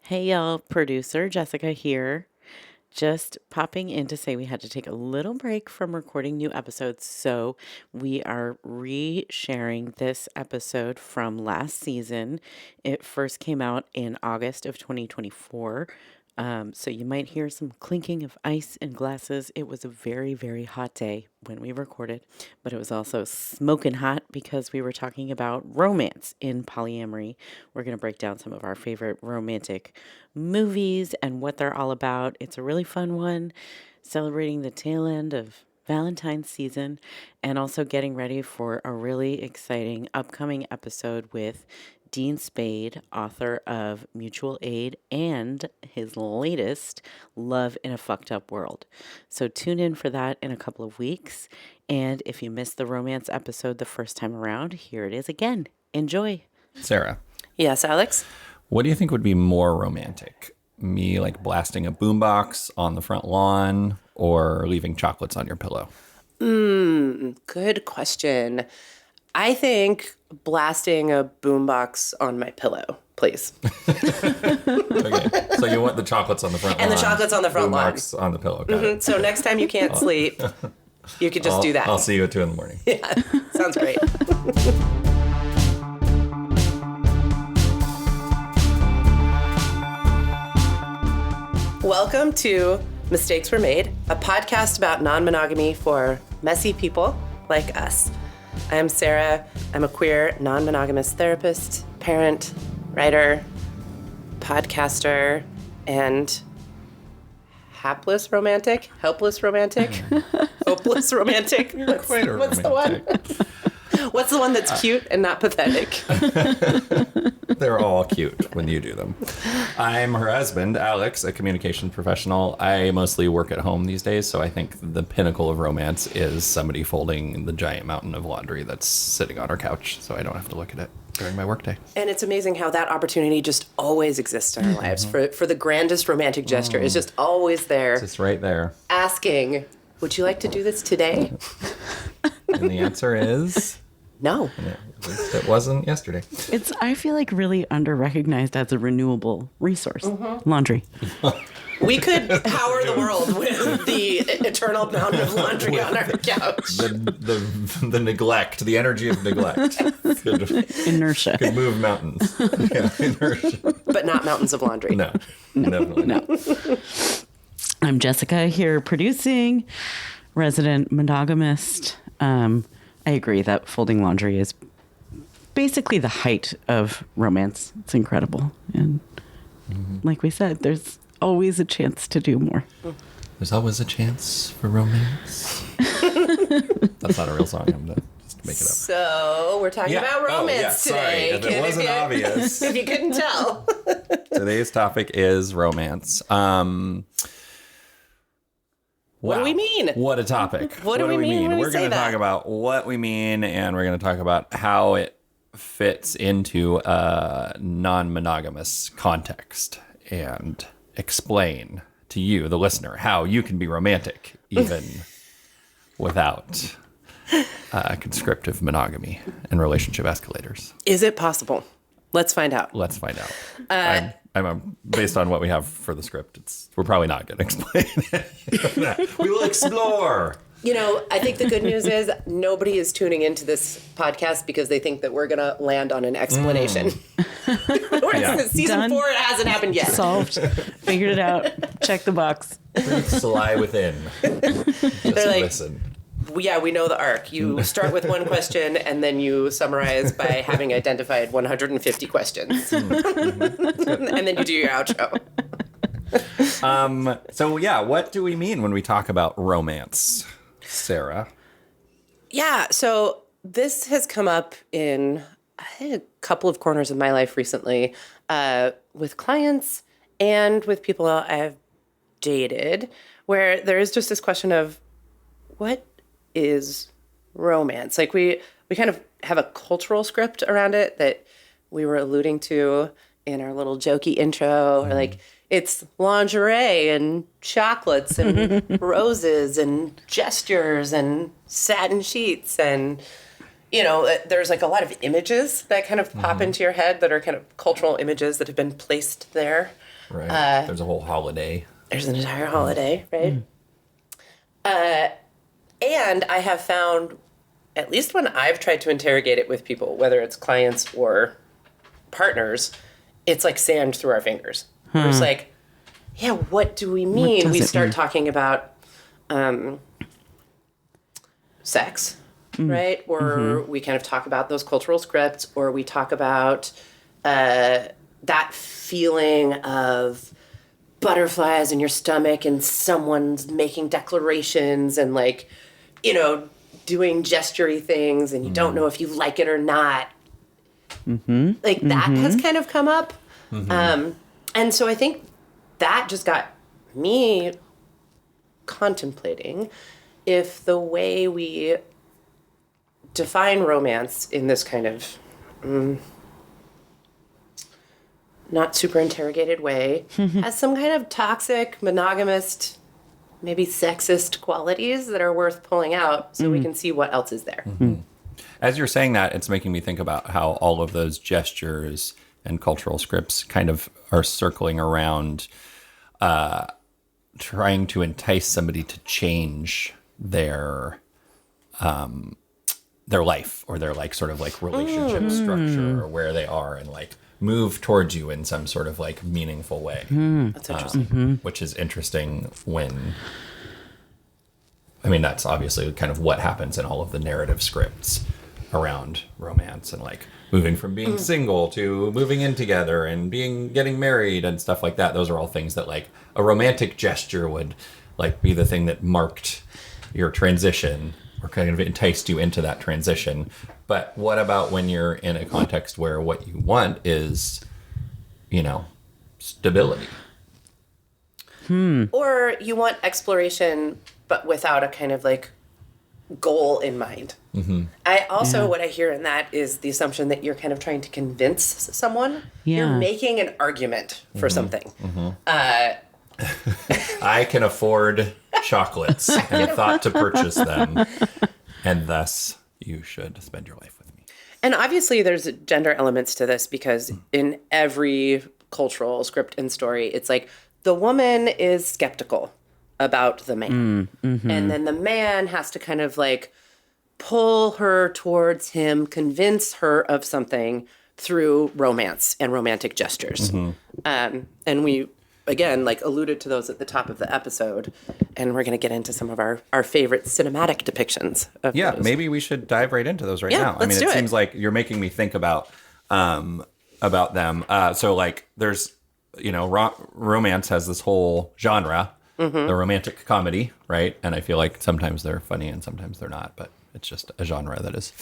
Hey y'all, producer Jessica here. Just popping in to say we had to take a little break from recording new episodes, so we are re-sharing this episode from last season. It first came out in August of 2024. So you might hear some clinking of ice and glasses. It was a very, very hot day when we recorded, but it was also smoking hot because we were talking about romance in polyamory. We're going to break down some of our favorite romantic movies and what they're all about. It's a really fun one, celebrating the tail end of Valentine's season and also getting ready for a really exciting upcoming episode with Dean Spade, author of Mutual Aid and his latest, Love in a Fucked Up World. So tune in for that in a couple of weeks. And if you missed the romance episode the first time around, here it is again. Enjoy. Sarah. Yes, Alex? What do you think would be more romantic? Me like blasting a boombox on the front lawn or leaving chocolates on your pillow? Good question. I think blasting a boombox on my pillow, please. Okay, so you want the chocolates on the front lawn. And the chocolates on the front lawn. Boombox on the pillow. Got it. So next time you can't sleep, you could just do that. I'll see you at 2 a.m. Yeah, sounds great. Welcome to Mistakes Were Made, a podcast about non-monogamy for messy people like us. I'm Sarah. I'm a queer, non-monogamous therapist, parent, writer, podcaster, and helpless romantic, hopeless romantic. You're quite a What's romantic. the one? What's the one that's cute and not pathetic? They're all cute when you do them. I'm her husband, Alex, a communications professional. I mostly work at home these days, so I think the pinnacle of romance is somebody folding the giant mountain of laundry that's sitting on our couch, so I don't have to look at it during my workday. And it's amazing how that opportunity just always exists in our lives. For the grandest romantic gesture is just always there. It's just right there. Asking, would you like to do this today? And the answer is... No. At least it wasn't yesterday. It's, I feel like, really under-recognized as a renewable resource. Laundry. We could power the world with the eternal mountain of laundry on our couch. The neglect, the energy of neglect could Inertia. move mountains. Yeah, inertia. But not mountains of laundry. No, definitely not. I'm Jessica here producing, resident monogamist. I agree that folding laundry is basically the height of romance. It's incredible. And like we said, there's always a chance to do more. There's always a chance for romance. That's not a real song. I'm gonna just make it up. So we're talking about romance today. Sorry, if it wasn't obvious. If you couldn't tell. Today's topic is romance. What do we mean? What a topic. What do we mean when we We're say going to that? talk about what we mean, and we're going to talk about how it fits into a non-monogamous context and explain to you, the listener, how you can be romantic even without conscriptive monogamy and relationship escalators. Is it possible? Let's find out. Let's find out. I'm based on what we have for the script. We're probably not going to explain it. We will explore. You know, I think the good news is nobody is tuning into this podcast because they think that we're going to land on an explanation. Whereas season Done. 4, it hasn't happened yet. Solved. Figured it out. Check the box. Sly within. Just like- listen. Yeah, we know the arc. You start with one question and then you summarize by having identified 150 questions. And then you do your outro. So yeah, what do we mean when we talk about romance, Sarah? Yeah, so this has come up in I think a couple of corners of my life recently with clients and with people I've dated, where there is just this question of what is romance? Like we kind of have a cultural script around it that we were alluding to in our little jokey intro, or like it's lingerie and chocolates and roses and gestures and satin sheets and there's like a lot of images that kind of pop into your head that are kind of cultural images that have been placed there. Right. There's a whole holiday. There's an entire holiday, right? And I have found, at least when I've tried to interrogate it with people, whether it's clients or partners, it's like sand through our fingers. We're just like, yeah, what do we mean? We start talking about sex, right? Or we kind of talk about those cultural scripts, or we talk about that feeling of butterflies in your stomach and someone's making declarations and like, doing gestury things and you don't know if you like it or not. Like that has kind of come up. And so I think that just got me contemplating if the way we define romance in this kind of not super interrogated way has some kind of toxic, monogamous, maybe sexist qualities that are worth pulling out so we can see what else is there. As you're saying that, it's making me think about how all of those gestures and cultural scripts kind of are circling around trying to entice somebody to change their life or their like sort of like relationship structure or where they are and like move towards you in some sort of like meaningful way. That's interesting. Which is interesting when, I mean, that's obviously kind of what happens in all of the narrative scripts around romance and like moving from being single to moving in together and getting married and stuff like that. Those are all things that like a romantic gesture would like be the thing that marked your transition or kind of enticed you into that transition. But what about when you're in a context where what you want is, stability? Or you want exploration, but without a kind of like goal in mind. I also, what I hear in that is the assumption that you're kind of trying to convince someone. You're making an argument for something. I can afford chocolates and thought to purchase them, and thus you should spend your life with me. And obviously there's gender elements to this because in every cultural script and story, it's like the woman is skeptical about the man. And then the man has to kind of like pull her towards him, convince her of something through romance and romantic gestures. And we, again, like alluded to those at the top of the episode, and we're going to get into some of our favorite cinematic depictions of those. Maybe we should dive right into those now. I let's mean, do it it. seems like you're making me think about them. So like there's, romance has this whole genre, the romantic comedy, right? And I feel like sometimes they're funny and sometimes they're not, but it's just a genre that is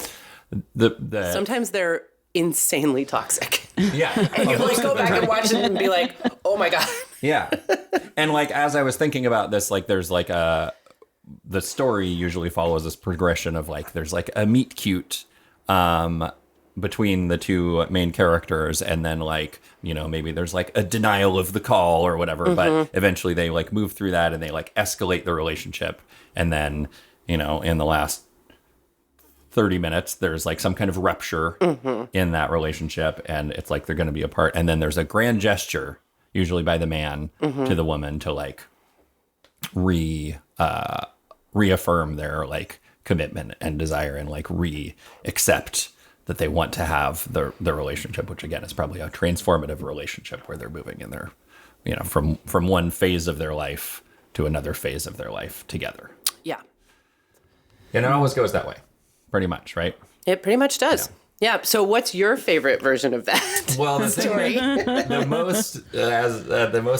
the Sometimes they're insanely toxic. yeah. And you like go back and watch it and be like, oh my God. Yeah. And like, as I was thinking about this, like there's like the story usually follows this progression of like, there's like a meet cute between the two main characters. And then like, maybe there's like a denial of the call or whatever, but eventually they like move through that and they like escalate the relationship. And then, in the last 30 minutes, there's like some kind of rupture in that relationship. And it's like, they're going to be apart. And then there's a grand gesture, usually by the man to the woman to like reaffirm their like commitment and desire and like accept that they want to have the relationship, which again is probably a transformative relationship where they're moving in their, from one phase of their life to another phase of their life together. Yeah. And it always goes that way, pretty much, right? It pretty much does. Yeah. So what's your favorite version of that? Well, the story? the most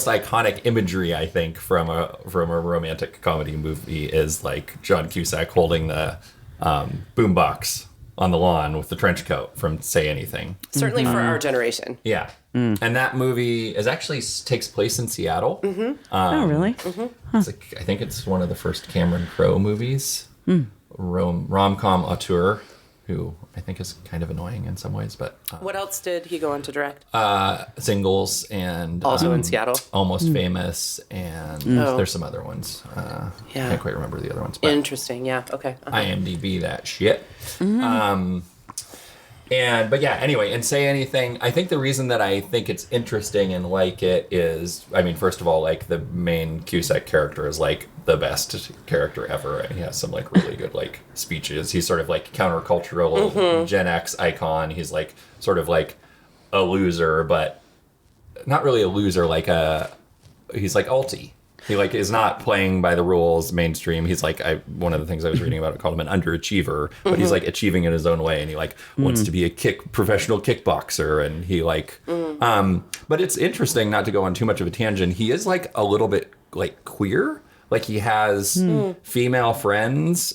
iconic imagery I think from a romantic comedy movie is like John Cusack holding the boombox on the lawn with the trench coat from Say Anything. Certainly for our generation. Yeah, and that movie takes place in Seattle. Oh, really? It's like, I think it's one of the first Cameron Crowe movies. Rom-com auteur. who I think is kind of annoying in some ways, but What else did he go on to direct? Singles and Also in Seattle. Almost Famous, and there's some other ones. Yeah. Can't quite remember the other ones. But Interesting. Yeah. Okay. IMDb that shit. But yeah, anyway, and Say Anything, I think the reason that I think it's interesting and like it is, I mean, first of all, like the main Cusack character is like the best character ever, and he has some like really good like speeches. He's sort of like countercultural Gen X icon. He's like sort of like a loser, but not really a loser, he's like alty. He like is not playing by the rules mainstream. He's like one of the things I was reading about it called him an underachiever, but he's like achieving in his own way, and he like wants to be a professional kickboxer, and he like but it's interesting, not to go on too much of a tangent. He is like a little bit like queer. Like he has female friends.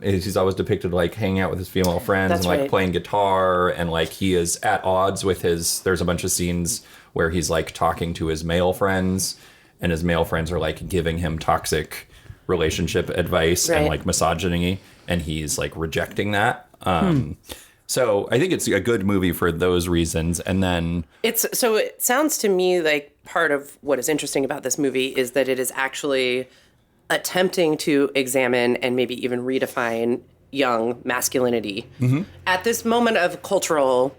He's always depicted like hanging out with his female friends. That's and like right. playing guitar, and like he is at odds with there's a bunch of scenes where he's like talking to his male friends, and his male friends are like giving him toxic relationship advice and Right. like misogyny, and he's like rejecting that. So I think it's a good movie for those reasons. And then It sounds to me like part of what is interesting about this movie is that it is actually attempting to examine and maybe even redefine young masculinity at this moment of cultural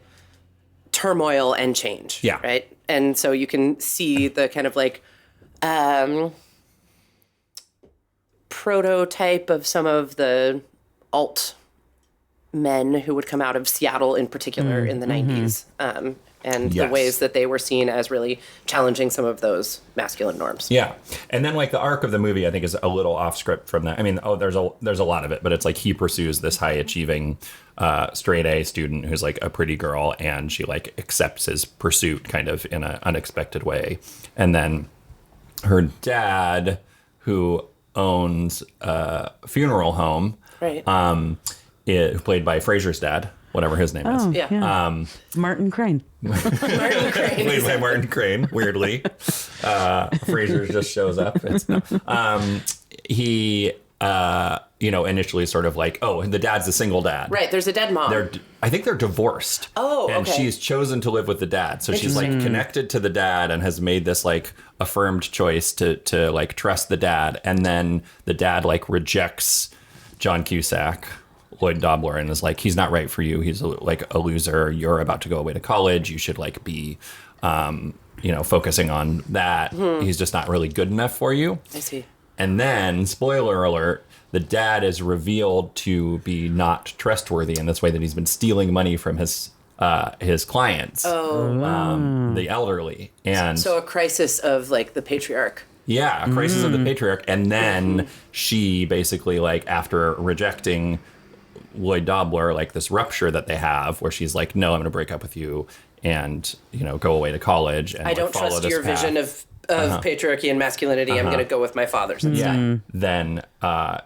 turmoil and change. Yeah. Right. And so you can see the kind of like prototype of some of the alt men who would come out of Seattle in particular in the 90s. And the Yes. ways that they were seen as really challenging some of those masculine norms. yeah, and then like the arc of the movie, I think, is a little off script from that. I mean, there's a lot of it, but it's like he pursues this high achieving straight A student who's like a pretty girl, and she like accepts his pursuit kind of in an unexpected way, and then her dad, who owns a funeral home, Right. played by Fraser's dad, whatever his name is. Yeah. Martin Crane. Martin Crane. Played by Martin Crane, weirdly. Fraser just shows up. He, initially sort of like, oh, the dad's a single dad. Right. There's a dead mom. I think they're divorced. Oh, and okay. she's chosen to live with the dad. So she's like connected to the dad and has made this like affirmed choice to like trust the dad. And then the dad like rejects John Cusack, Lloyd Dobler, and is like, he's not right for you. He's like a loser. You're about to go away to college. You should like be, focusing on that. He's just not really good enough for you. I see. And then, spoiler alert, the dad is revealed to be not trustworthy in this way, that he's been stealing money from his clients, the elderly. And So a crisis of like the patriarch. yeah, a crisis of the patriarch. And then she basically, like, after rejecting Lloyd Dobler, like this rupture that they have where she's like, no, I'm going to break up with you and, go away to college. And I don't follow trust this your path. vision of patriarchy and masculinity. I'm going to go with my father's instead. Yeah. Then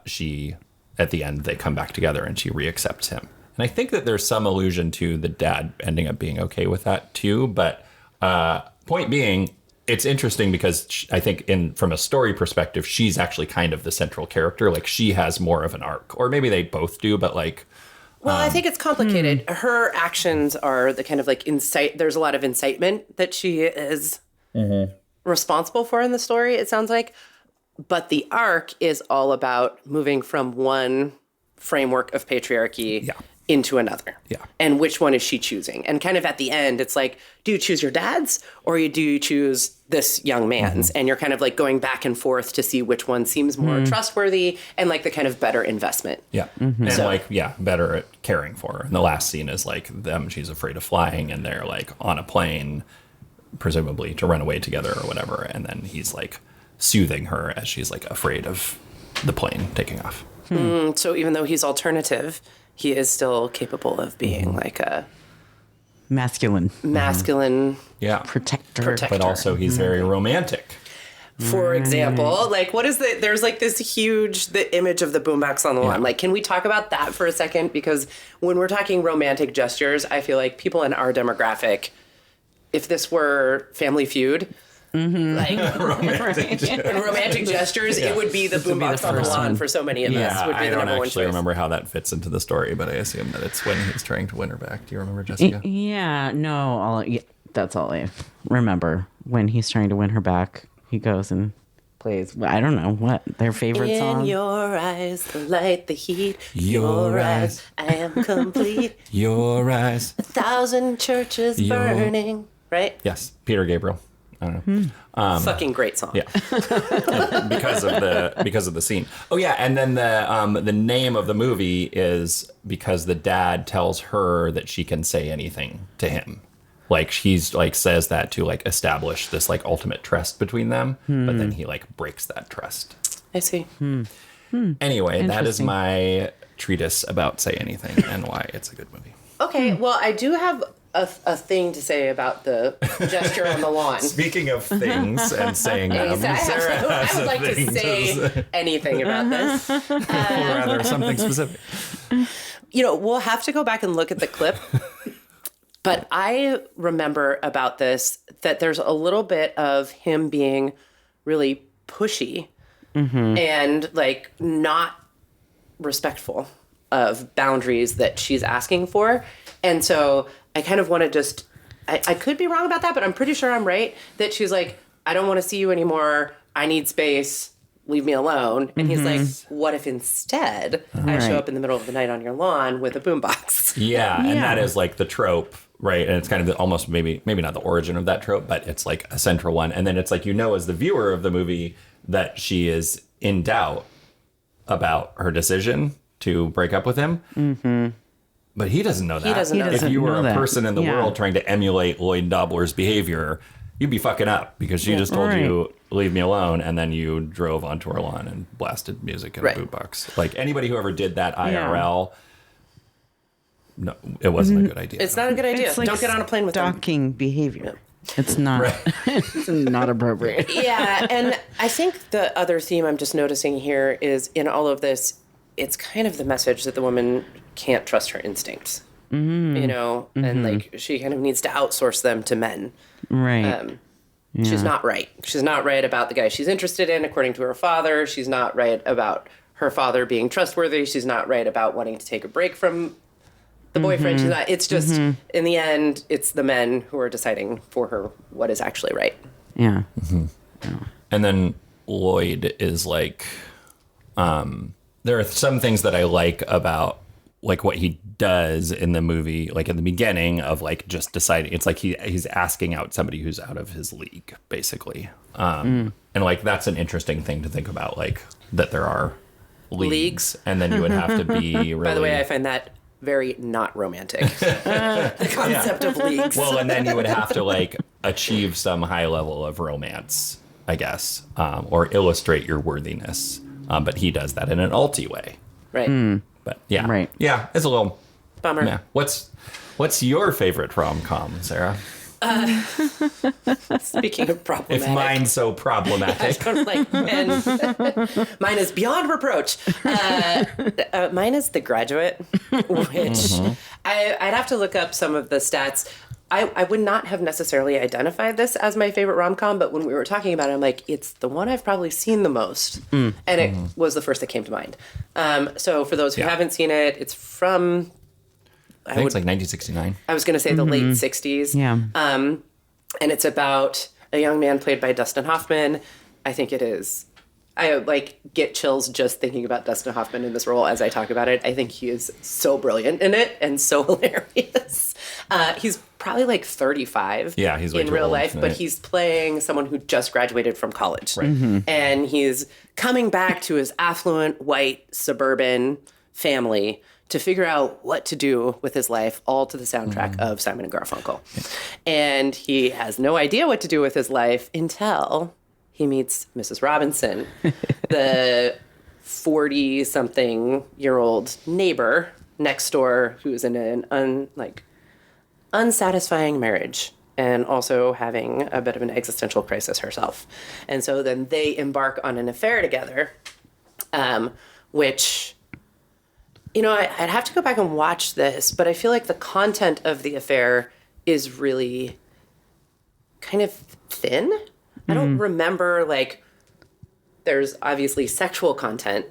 she, at the end, they come back together and she reaccepts him. And I think that there's some allusion to the dad ending up being okay with that too. But point being, it's interesting because I think from a story perspective, she's actually kind of the central character. Like she has more of an arc, or maybe they both do, but like. Well, I think it's complicated. Her actions are the kind of like incite. There's a lot of incitement that she is responsible for in the story, it sounds like. But the arc is all about moving from one framework of patriarchy into another. Yeah. And which one is she choosing? And kind of at the end, it's like, do you choose your dad's or do you choose this young man's? And you're kind of like going back and forth to see which one seems more trustworthy and like the kind of better investment. Yeah. And better at caring for her. And the last scene is like she's afraid of flying and they're like on a plane, presumably to run away together or whatever. And then he's like soothing her as she's like afraid of the plane taking off. So even though he's alternative, he is still capable of being like a Masculine. Yeah. Protector. But also he's very romantic. For example, like what is there's like this the image of the boombox on the lawn. Like, can we talk about that for a second? Because when we're talking romantic gestures, I feel like people in our demographic, if this were Family Feud, like romantic gestures, it would be the boombox on the first lawn one. for so many of us. Would be I the don't number one actually choice. remember how that fits into the story, but I assume that it's when he's trying to win her back. Do you remember, Jessica? Yeah, no, that's all I remember. When he's trying to win her back, he goes and plays, I don't know, what, their favorite song? In your eyes, the light, the heat. Your eyes. I am complete. Your eyes. 1,000 churches Your- burning. Right? Yes, Peter Gabriel. I don't know. Fucking great song. Yeah, because of the scene. Oh yeah, and then the name of the movie is because the dad tells her that she can say anything to him. Like she's like says that to like establish this like ultimate trust between them, but then he like breaks that trust. I see. Anyway, that is Interesting. my treatise about Say Anything and why it's a good movie. Okay, well, I do have a thing to say about the gesture on the lawn. Speaking of things and saying them, Sarah I has would a like to thing say anything about this. or rather something specific. You know, we'll have to go back and look at the clip. But I remember about this that there's a little bit of him being really pushy and like not respectful of boundaries that she's asking for. And so I kind of want to just, I could be wrong about that, but I'm pretty sure I'm right, that she's like, I don't want to see you anymore. I need space. Leave me alone. And he's like, what if instead I show up in the middle of the night on your lawn with a boombox? Yeah, and that is like the trope, right? And it's kind of almost maybe not the origin of that trope, but it's like a central one. And then it's like, as the viewer of the movie, that she is in doubt about her decision to break up with him. Mm-hmm. But he doesn't know that. He doesn't know If that. you were know a that. person in the Yeah. world trying to emulate Lloyd Dobler's behavior, you'd be fucking up because she just told you, leave me alone, and then you drove onto her lawn and blasted music in a boombox. Like anybody who ever did that IRL, no, it wasn't a good idea. It's not a good idea. It's like Don't get on a plane with them. stalking behavior. It's not. It's not appropriate. Yeah, and I think the other theme I'm just noticing here is in all of this, it's kind of the message that the woman can't trust her instincts. You know, and like she kind of needs to outsource them to men. Right. She's not right. She's not right about the guy she's interested in, according to her father. She's not right about her father being trustworthy. She's not right about wanting to take a break from the boyfriend. She's not. It's just in the end, it's the men who are deciding for her what is actually right. Yeah. And then Lloyd is like, there are some things that I like about like what he does in the movie, like in the beginning of like just deciding, it's like he's asking out somebody who's out of his league, basically. And like, that's an interesting thing to think about, like that there are leagues. And then you would have to be really... By the way, I find that very not romantic. The concept of leagues. Well, and then you would have to like achieve some high level of romance, I guess, or illustrate your worthiness. But he does that in an alty way. Right. But yeah, Right. Yeah, it's a little Bummer. yeah. What's your favorite rom-com, Sarah? Speaking of problematic. If mine's so problematic. I'm like, man, mine is beyond reproach. Mine is The Graduate, which I'd have to look up some of the stats. I would not have necessarily identified this as my favorite rom-com, but when we were talking about it, I'm like, it's the one I've probably seen the most. And it was the first that came to mind. So for those who haven't seen it, it's from... I think it's like 1969. I was going to say the late 60s. Yeah. And it's about a young man played by Dustin Hoffman. I think it is. I like get chills just thinking about Dustin Hoffman in this role as I talk about it. I think he is so brilliant in it and so hilarious. He's probably like 35 Yeah, he's way in too real old, life, but right? he's playing someone who just graduated from college. Right. And he's coming back to his affluent, white, suburban family to figure out what to do with his life, all to the soundtrack of Simon and Garfunkel. And he has no idea what to do with his life until he meets Mrs. Robinson, the 40-something-year-old neighbor next door who's in an unsatisfying marriage and also having a bit of an existential crisis herself. And so then they embark on an affair together, which... You know, I'd have to go back and watch this, but I feel like the content of the affair is really kind of thin. I don't remember, like, there's obviously sexual content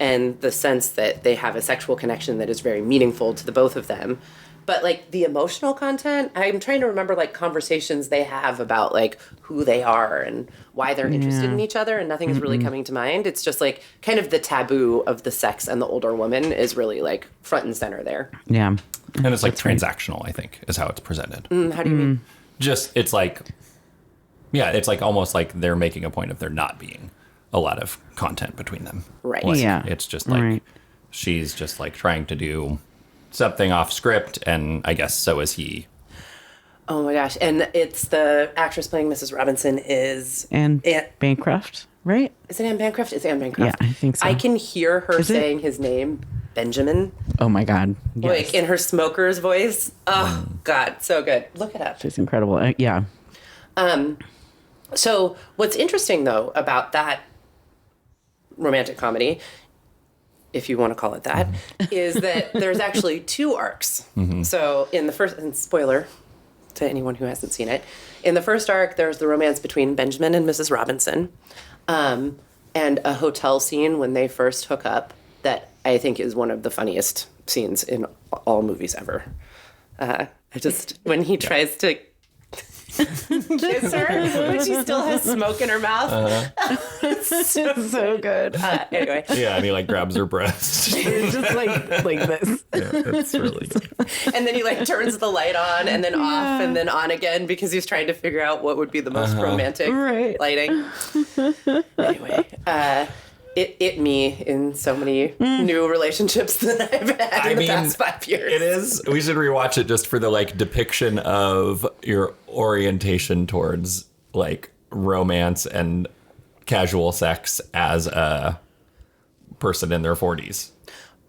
and the sense that they have a sexual connection that is very meaningful to the both of them. But, like, the emotional content, I'm trying to remember, like, conversations they have about, like, who they are and why they're interested in each other, and nothing is really coming to mind. It's just, like, kind of the taboo of the sex and the older woman is really, like, front and center there. Yeah. And it's like transactional, I think, is how it's presented. How do you mean? Just, it's like, yeah, it's like almost like they're making a point of there not being a lot of content between them. Right. Like, Yeah. it's just like, she's just like trying to do something off script, and I guess so is he. Oh my gosh. And it's the actress playing Mrs. Robinson is... And Bancroft, right? Is it Anne Bancroft? It's Anne Bancroft. Yeah, I think so. I can hear her Is it? saying his name, Benjamin, Oh my God. Yes. like in her smoker's voice. Oh, God, so good. Look it up. She's incredible. Yeah. So what's interesting, though, about that romantic comedy, if you want to call it that, is that there's actually two arcs. So in the first, and spoiler to anyone who hasn't seen it, in the first arc, there's the romance between Benjamin and Mrs. Robinson, and a hotel scene when they first hook up that I think is one of the funniest scenes in all movies ever. When he tries to kiss her, but she still has smoke in her mouth. It's so good. Anyway. Yeah, and he like grabs her breast. It's just like this. Yeah, it's really good. And then he like turns the light on and then off and then on again because he's trying to figure out what would be the most romantic lighting. Anyway, it me in so many new relationships that I've had in the past 5 years. It is. We should rewatch it just for the like depiction of your orientation towards like romance and casual sex as a person in their 40s.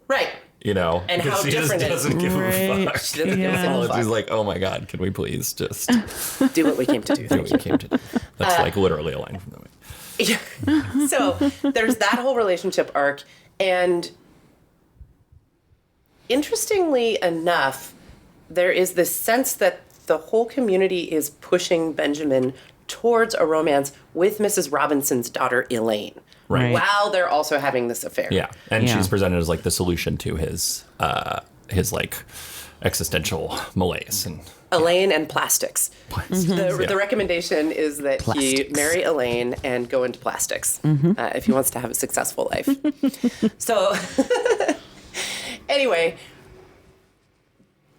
Right. You know, And how she different just it is. doesn't give a fuck. She doesn't give a single fuck. She's like, oh my God, can we please just Do what we came to do. do what we came to do? That's like literally a line from the movie. Yeah. So there's that whole relationship arc, and interestingly enough, there is this sense that the whole community is pushing Benjamin towards a romance with Mrs. Robinson's daughter Elaine, Right. while they're also having this affair. Yeah, and Yeah. she's presented as like the solution to his like existential malaise and Elaine and plastics. Yeah. The recommendation is that he Plastics. marry Elaine and go into plastics if he wants to have a successful life. So, anyway,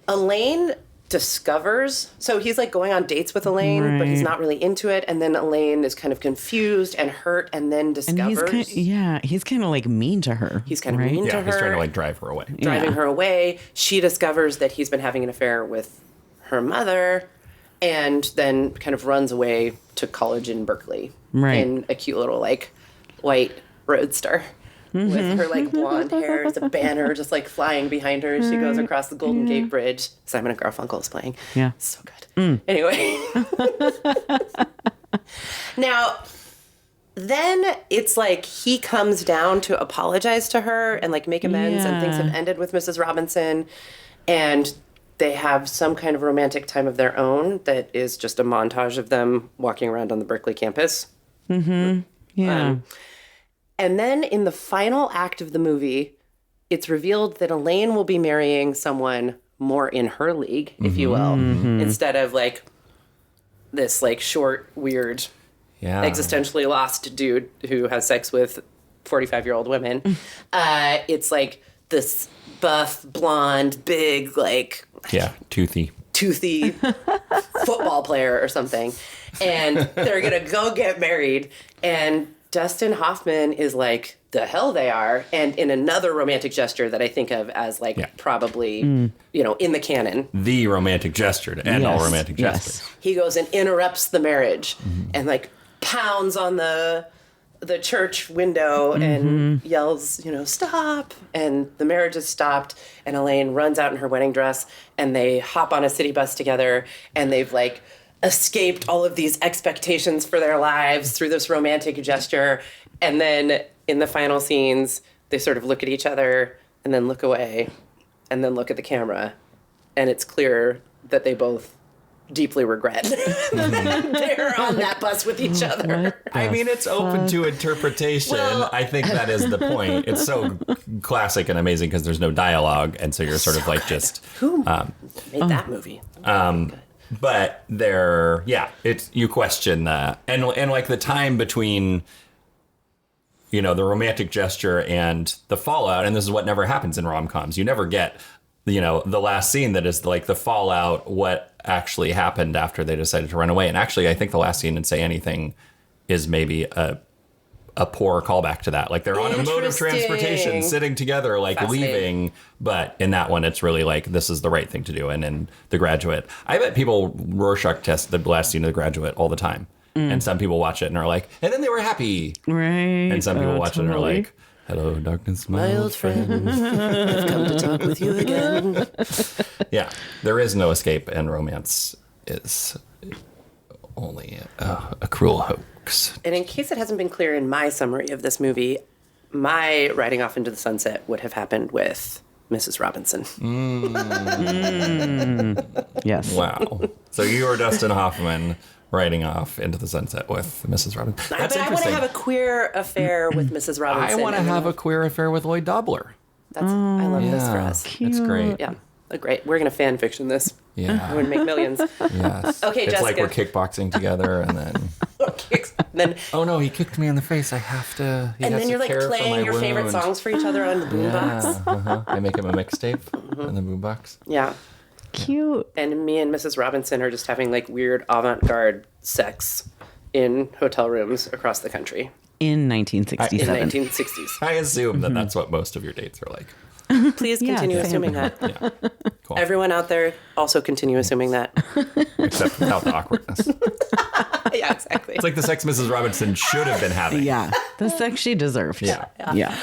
Elaine discovers, so he's like going on dates with Elaine, but he's Right. not really into it. And then Elaine is kind of confused and hurt, and then And discovers he's kind of like mean to her. he's kind of right? mean to yeah, her, he's trying to like drive her away. driving Yeah. her away. She discovers that he's been having an affair with her mother, and then kind of runs away to college in Berkeley Right. in a cute little like white roadster with her like blonde hair as a banner just like flying behind her as she goes across the Golden Gate Bridge. Simon and Garfunkel is playing. Yeah. So good. Anyway. Now, then it's like he comes down to apologize to her and like make amends, and things Yeah. have ended with Mrs. Robinson, and they have some kind of romantic time of their own that is just a montage of them walking around on the Berkeley campus. Yeah. And then in the final act of the movie, it's revealed that Elaine will be marrying someone more in her league, if you will, instead of like this like short, weird, Yeah, existentially lost dude who has sex with 45-year-old women. It's like this buff, blonde, big, like yeah, toothy. toothy football player or something. And they're going to go get married. And Dustin Hoffman is like, the hell they are. And in another romantic gesture that I think of as like probably, you know, in the canon, The romantic gesture to end all Yes, romantic yes. gestures. he goes and interrupts the marriage and like pounds on the church window and yells, you know, stop. And the marriage is stopped. And Elaine runs out in her wedding dress and they hop on a city bus together, and they've like escaped all of these expectations for their lives through this romantic gesture. And then in the final scenes, they sort of look at each other and then look away and then look at the camera. And it's clear that they both deeply regret. They're on that bus with each other. I mean, it's open to interpretation. I think that is the point. It's so classic and amazing because there's no dialogue, and so you're sort of like just Who made that movie? but it's you question that, and like the time between, you know, the romantic gesture and the fallout, and this is what never happens in rom-coms. You never get, you know, the last scene that is like the fallout, what actually happened after they decided to run away. And actually, I think the last scene in Say Anything is maybe a poor callback to that. Like they're on a mode of transportation, sitting together, like leaving. But in that one, it's really like, this is the right thing to do. And in The Graduate, I bet people Rorschach test the last scene of The Graduate all the time. And some people watch it and are like, and then they were happy. Right. And some people watch it and are like, hello, darkness, my old friend. I've come to talk with you again. Yeah, there is no escape, and romance is only a cruel hoax. And in case it hasn't been clear in my summary of this movie, my riding off into the sunset would have happened with Mrs. Robinson. Yes. Wow. So you are Dustin Hoffman riding off into the sunset with Mrs. Robinson. That's but I want to have a queer affair with Mrs. Robinson. I want to have a queer affair with Lloyd Dobler. I love this for us. That's great. Yeah, great. We're gonna fan fiction this. Yeah. I would make millions. Yes. Okay, it's Jessica. like we're kickboxing together, and then then oh no, he kicked me in the face. I have to. and then you're like playing your favorite songs for each other on the boombox. I make him a mixtape in the boombox. Yeah. Cute. And me and Mrs. Robinson are just having like weird avant-garde sex in hotel rooms across the country In in 1967. 1960s. I assume that that's what most of your dates are like. Please continue same. assuming that. Yeah. Cool. Everyone out there also continue assuming that. Except without the awkwardness. Yeah, exactly. It's like the sex Mrs. Robinson should have been having. Yeah. The sex she deserved. Yeah. Yeah.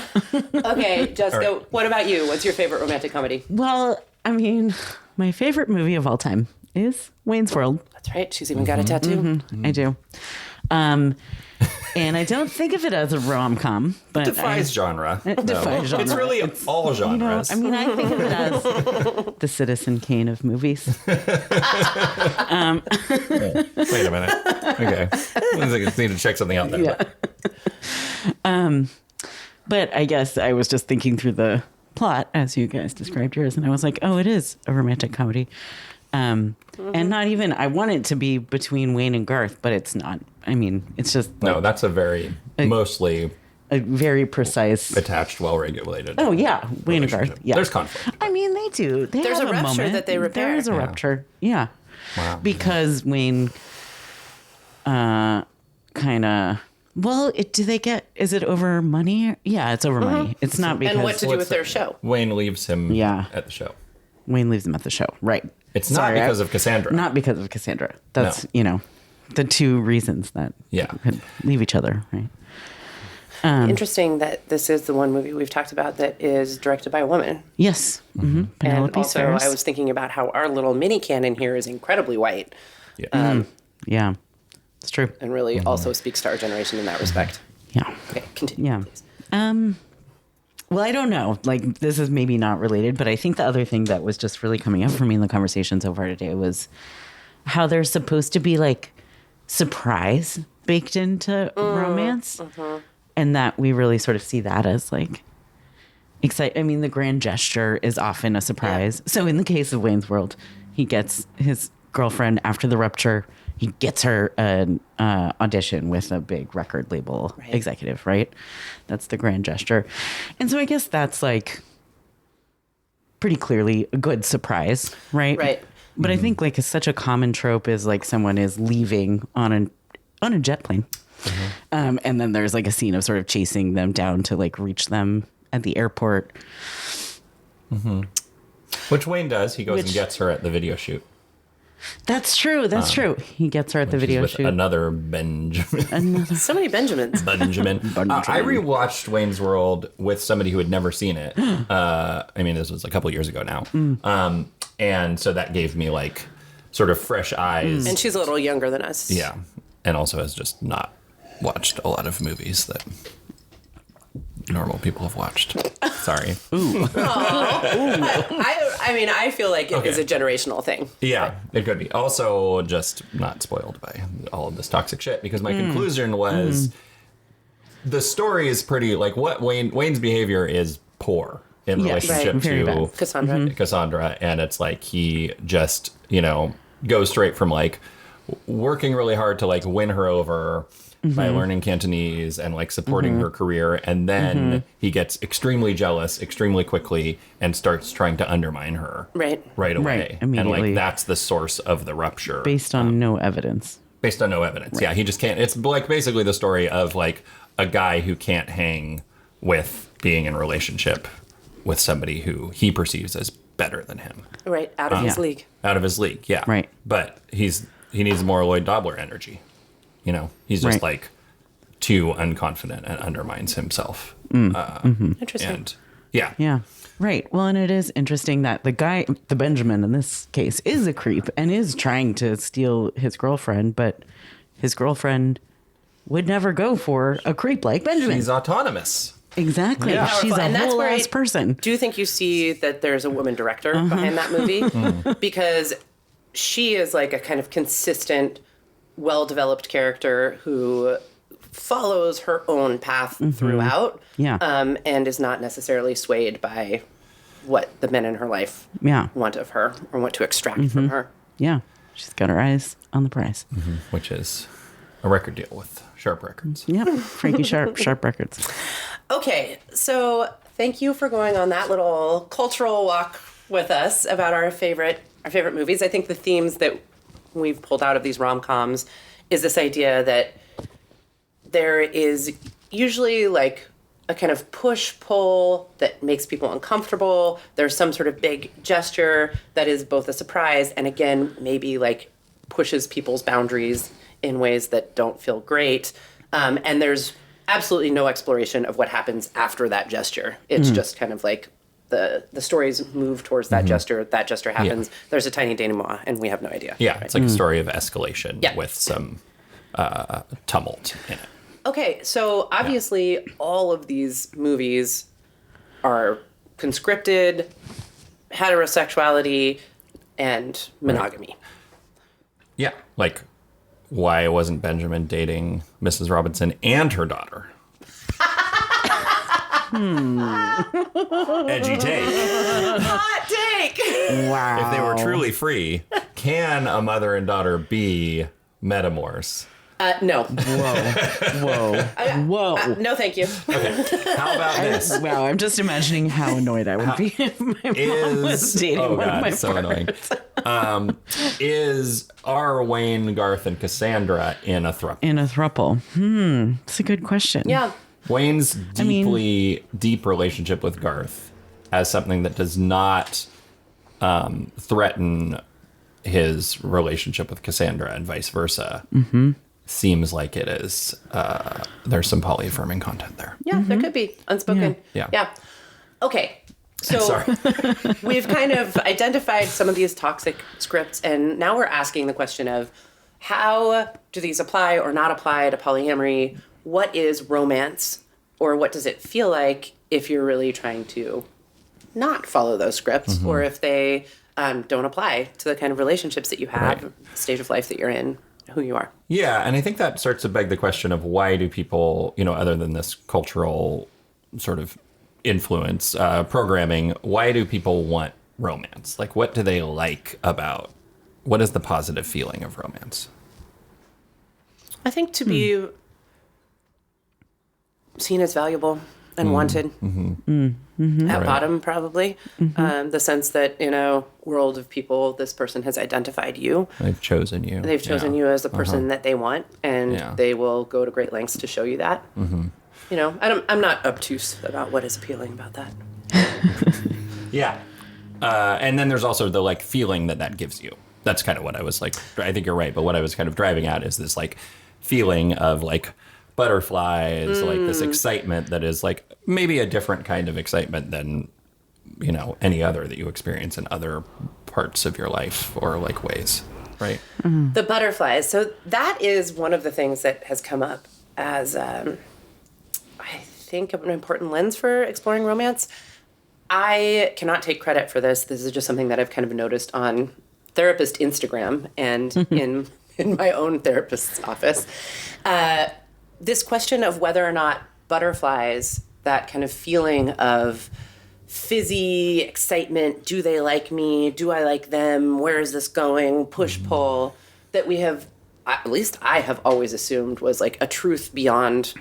Okay, Jessica, All right. what about you? What's your favorite romantic comedy? Well, I mean, my favorite movie of all time is Wayne's World. That's right. She's even got a tattoo. I do. And I don't think of it as a rom-com, but Defies genre. It defies genre. It's really all you know, genres. I mean, I think of it as the Citizen Kane of movies. Wait a minute. Okay. I just need to check something out there. Yeah. But I guess I was just thinking through the plot as you guys described yours, and I was like, oh, it is a romantic comedy. And not even, I want it to be between Wayne and Garth, but it's not. I mean, it's just No, that's a very mostly a very precise. attached, well-regulated. Oh, yeah. Wayne and Garth. relationship. Yeah. There's conflict. I mean, they do. There's have a rupture moment. that they repair. There is a rupture. Yeah. Wow. Because Wayne kind of. Well, do they get? Is it over money? Yeah, it's over money. It's not because And what to do with their show? Wayne leaves him Yeah. at the show. Wayne leaves them at the show. Right. It's not because of Cassandra. Not because of Cassandra. That's No. The two reasons that Yeah. could leave each other. Right. Interesting that this is the one movie we've talked about that is directed by a woman. Yes. Mm-hmm. And Penelope also, Spheres. I was thinking about how our little mini canon here is incredibly white Yeah. Yeah. It's true. and really also speaks to our generation in that respect. Yeah. Okay, continue. Yeah. Please. Well, I don't know. Like, this is maybe not related, but I think the other thing that was just really coming up for me in the conversation so far today was how there's supposed to be like surprise baked into romance, and that we really sort of see that as like I mean, the grand gesture is often a surprise. So in the case of Wayne's World, he gets his girlfriend after the rupture. He gets her an audition with a big record label executive, right? That's the grand gesture. And so I guess that's like pretty clearly a good surprise, right? Right. But I think like such a common trope is like someone is leaving on a jet plane. And then there's like a scene of sort of chasing them down to like reach them at the airport. Which Wayne does. He goes and gets her at the video shoot. That's true. That's true. He gets her at the video with shoot. another Benjamin. So many Benjamins. Benjamin. I rewatched Wayne's World with somebody who had never seen it. I mean, this was a couple years ago now. And so that gave me like sort of fresh eyes. And she's a little younger than us. Yeah. And also has just not watched a lot of movies that normal people have watched. Sorry. I I mean, I feel like it is a generational thing. Yeah, it could be. Also, just not spoiled by all of this toxic shit, because my conclusion was the story is pretty, like, what Wayne's behavior is poor in relationship Very to bad. Cassandra. and it's like he just, goes straight from like working really hard to like win her over by learning Cantonese and like supporting her career, and then he gets extremely jealous extremely quickly and starts trying to undermine her Right. away. Right, And immediately. like that's the source of the rupture. Based on no evidence. Based on no evidence. Yeah, he just can't. It's like basically the story of like a guy who can't hang with being in a relationship with somebody who he perceives as better than him. Right. Out of his league. Out of his league, yeah. Right. But he needs more Lloyd Dobler energy. He's just Right. like too unconfident and undermines himself. Interesting. And yeah. Yeah. Right. Well, and it is interesting that the Benjamin in this case, is a creep and is trying to steal his girlfriend, but his girlfriend would never go for a creep like Benjamin. He's autonomous. Exactly. Yeah. She's a And that's whole where ass person. Do you think you see that there's a woman director behind that movie? Because she is like a kind of consistent, well-developed character who follows her own path throughout, Yeah. and is not necessarily swayed by what the men in her life Yeah. want of her or want to extract from her. Yeah. She's got her eyes on the prize. Which is a record deal with Sharp Records. Yep. Frankie Sharp, Sharp Records. Okay, so thank you for going on that little cultural walk with us about our favorite movies. I think the themes that we've pulled out of these rom-coms is this idea that there is usually like a kind of push-pull that makes people uncomfortable. There's some sort of big gesture that is both a surprise and, again, maybe like pushes people's boundaries in ways that don't feel great. And there's absolutely no exploration of what happens after that gesture. It's just kind of like the stories move towards that gesture happens. There's a tiny denouement, and we have no idea. Yeah, it's like a story of escalation Yeah. with some tumult in it. Okay, so obviously all of these movies are conscripted, heterosexuality, and monogamy. Yeah, like why wasn't Benjamin dating Mrs. Robinson and her daughter? Edgy take. Hot take! Wow. If they were truly free, can a mother and daughter be metamors? No. Whoa. Whoa. No, thank you. How about this? Wow, I'm just imagining how annoyed I would be if my mom was dating oh one of god, my so annoying. Are Wayne, Garth, and Cassandra in a throuple? in a throuple. It's a good question. Yeah. Wayne's deep relationship with Garth as something that does not threaten his relationship with Cassandra and vice versa. Seems like it is. There's some polyaffirming content there. Yeah, there could be. Unspoken. Yeah. Okay. So Sorry. we've kind of identified some of these toxic scripts, and now we're asking the question of how do these apply or not apply to polyamory? What is romance, or what does it feel like if you're really trying to not follow those scripts, or if they don't apply to the kind of relationships that you have, Right. stage of life that you're in, who you are. Yeah, and I think that starts to beg the question of why do people, other than this cultural sort of influence programming, why do people want romance? Like, what do they like about, what is the positive feeling of romance? I think to be seen as valuable and wanted. At bottom, probably. The sense that in a world of people, this person has identified you. They've chosen you. They've chosen you as the person that they want, and Yeah. they will go to great lengths to show you that. I'm not obtuse about what is appealing about that. Yeah. And then there's also the like feeling that gives you. That's kind of what I was like, I think you're right. But what I was kind of driving at is this like feeling of like butterflies, like this excitement that is like maybe a different kind of excitement than, any other that you experience in other parts of your life or like ways. Right. The butterflies. So that is one of the things that has come up as, I think, an important lens for exploring romance. I cannot take credit for this. This is just something that I've kind of noticed on therapist Instagram and in my own therapist's office. This question of whether or not butterflies, that kind of feeling of fizzy excitement, do they like me? Do I like them? Where is this going? Push pull, that we have, at least I have always assumed was like a truth beyond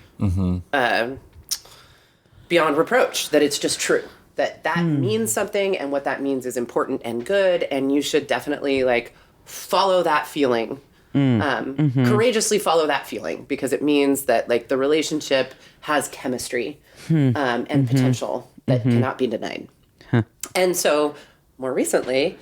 beyond reproach, that it's just true. That means something, and what that means is important and good, and you should definitely like follow that feeling. Courageously follow that feeling, because it means that like the relationship has chemistry and potential that cannot be denied. And so more recently,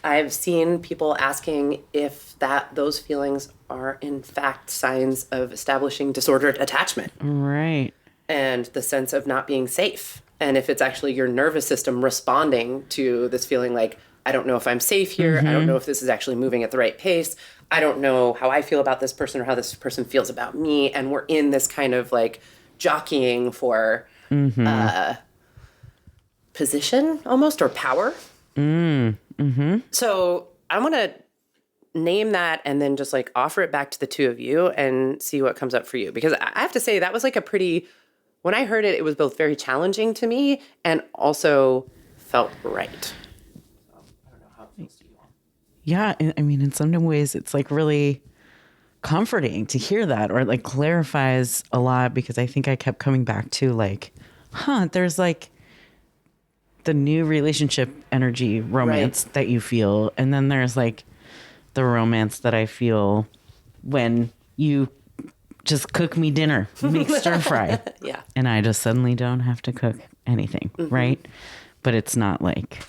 I've seen people asking if those feelings are in fact signs of establishing disordered attachment. Right. And the sense of not being safe. And if it's actually your nervous system responding to this feeling like, I don't know if I'm safe here. I don't know if this is actually moving at the right pace. I don't know how I feel about this person or how this person feels about me. And we're in this kind of like jockeying for position almost, or power. So I want to name that and then just like offer it back to the two of you and see what comes up for you. Because I have to say that was like a pretty, when I heard it, it was both very challenging to me and also felt right. Yeah, I mean, in some ways, it's like really comforting to hear that, or like clarifies a lot, because I think I kept coming back to like, there's like the new relationship energy romance that you feel, and then there's like the romance that I feel when you just cook me dinner, make stir fry, and I just suddenly don't have to cook anything, right? But it's not like,